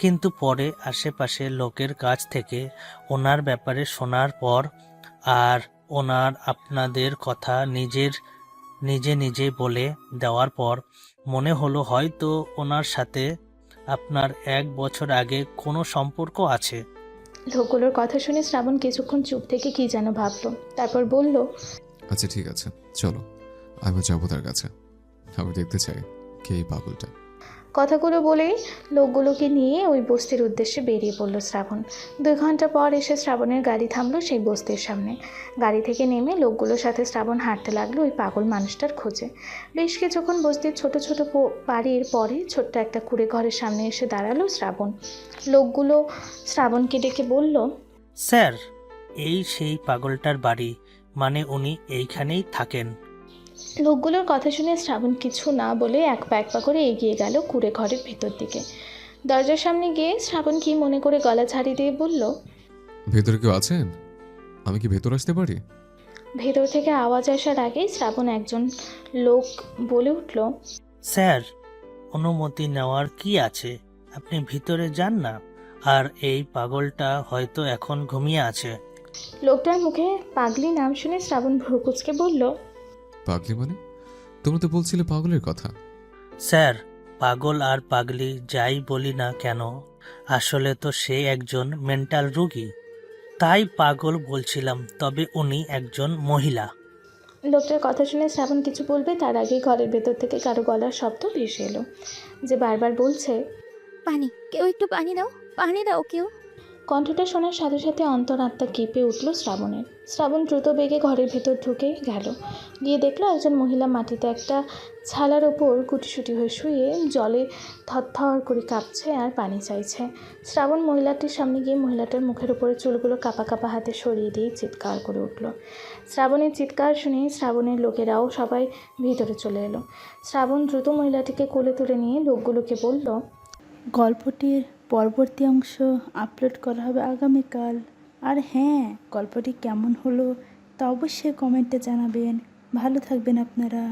কিন্তু পরে আশেপাশে লোকের কাছ থেকে ওনার ব্যাপারে শোনার পর আর ওনার আপনাদের কথা নিজে নিজে বলে দেওয়ার পর মনে হলো হয়তো ওনার সাথে আপনার 1 বছর আগে কোনো সম্পর্ক আছে। লোকগুলোর কথা শুনে শ্রাবণ কিছুক্ষণ চুপ থেকে কী যেন ভাবলো, তারপর বলল, আচ্ছা ঠিক আছে, চলো আমি যাবো তার কাছে। আমি দেখতে চাই কে এই পাগলটা। কথাগুলো বলেই লোকগুলোকে নিয়ে ওই বস্তির উদ্দেশ্যে বেরিয়ে পড়ল শ্রাবণ। 2 ঘন্টা পর এসে শ্রাবণের গাড়ি থামলো সেই বস্তির সামনে। গাড়ি থেকে নেমে লোকগুলোর সাথে শ্রাবণ হাঁটতে লাগলো ওই পাগল মানুষটার খোঁজে। বেশ কিছুক্ষণ বস্তির ছোট ছোট বাড়ির পরে ছোট্ট একটা কুড়ে ঘরের সামনে এসে দাঁড়ালো শ্রাবণ। লোকগুলো শ্রাবণকে ডেকে বলল, স্যার, এই সেই পাগলটার বাড়ি, মানে উনি এইখানেই থাকেন। লোকগুলোর কথা শুনে শ্রাবণ কিছু না বলে এক পা করে এগিয়ে গেল কুড়ে ঘরের ভেতর দিকে। দরজার সামনে গিয়ে শ্রাবণ কি মনে করে গলা ছাড়িয়ে দিয়ে বলল, ভেতরে কেউ আছেন? আমি কি ভেতর আসতে পারি? ভেতর থেকে আওয়াজ আসার আগেই শ্রাবণ একজন লোক বলে উঠল, স্যার, অনুমতি নেওয়ার কি আছে, আপনি ভিতরে যান না। আর এই পাগলটা হয়তো এখন ঘুমিয়ে আছে। লোকটার মুখে পাগলি নাম শুনে শ্রাবণ ভ্রুকুচকে বলল, পাগলি মানে? তোমরা তো বলছিলে পাগলের কথা। স্যার, পাগল আর পাগলি যাই বলি না কেন, আসলে তো সে একজন মেন্টাল রোগী, তাই পাগল বলছিলাম। তবে উনি একজন মহিলা। লোকটার কথা শুনে শ্রাবণ কিছু বলবে তার আগেই ঘরের ভেতর থেকে কারো গলার শব্দ ভেসে এলো, যে বারবার বলছে, পানি, কেউ একটু পানি দাও কেউ। কণ্ঠটা শোনার সাথে সাথে অন্তরাত্মা কেঁপে উঠল শ্রাবণের। শ্রাবণ দ্রুত বেগে ঘরের ভেতর ঢুকে গেল। গিয়ে দেখলো একজন মহিলা মাটিতে একটা ছালার ওপর গুটিসুটি হয়ে শুয়ে জলে থরথর করে কাঁপছে আর পানি চাইছে। শ্রাবণ মহিলাটির সামনে গিয়ে মহিলাটার মুখের উপরে চুলগুলো কাপা কাপা হাতে সরিয়ে দিয়ে চিৎকার করে উঠল। শ্রাবণের চিৎকার শুনে শ্রাবণের লোকেরাও সবাই ভিতরে চলে এলো। শ্রাবণ দ্রুত মহিলাটিকে কোলে তুলে নিয়ে লোকগুলোকে বলল, গল্পটির পরবর্তী অংশ আপলোড করা হবে আগামীকাল। আর হ্যাঁ, গল্পটি কেমন হলো তা অবশ্যই কমেন্টে জানাবেন। ভালো থাকবেন আপনারা।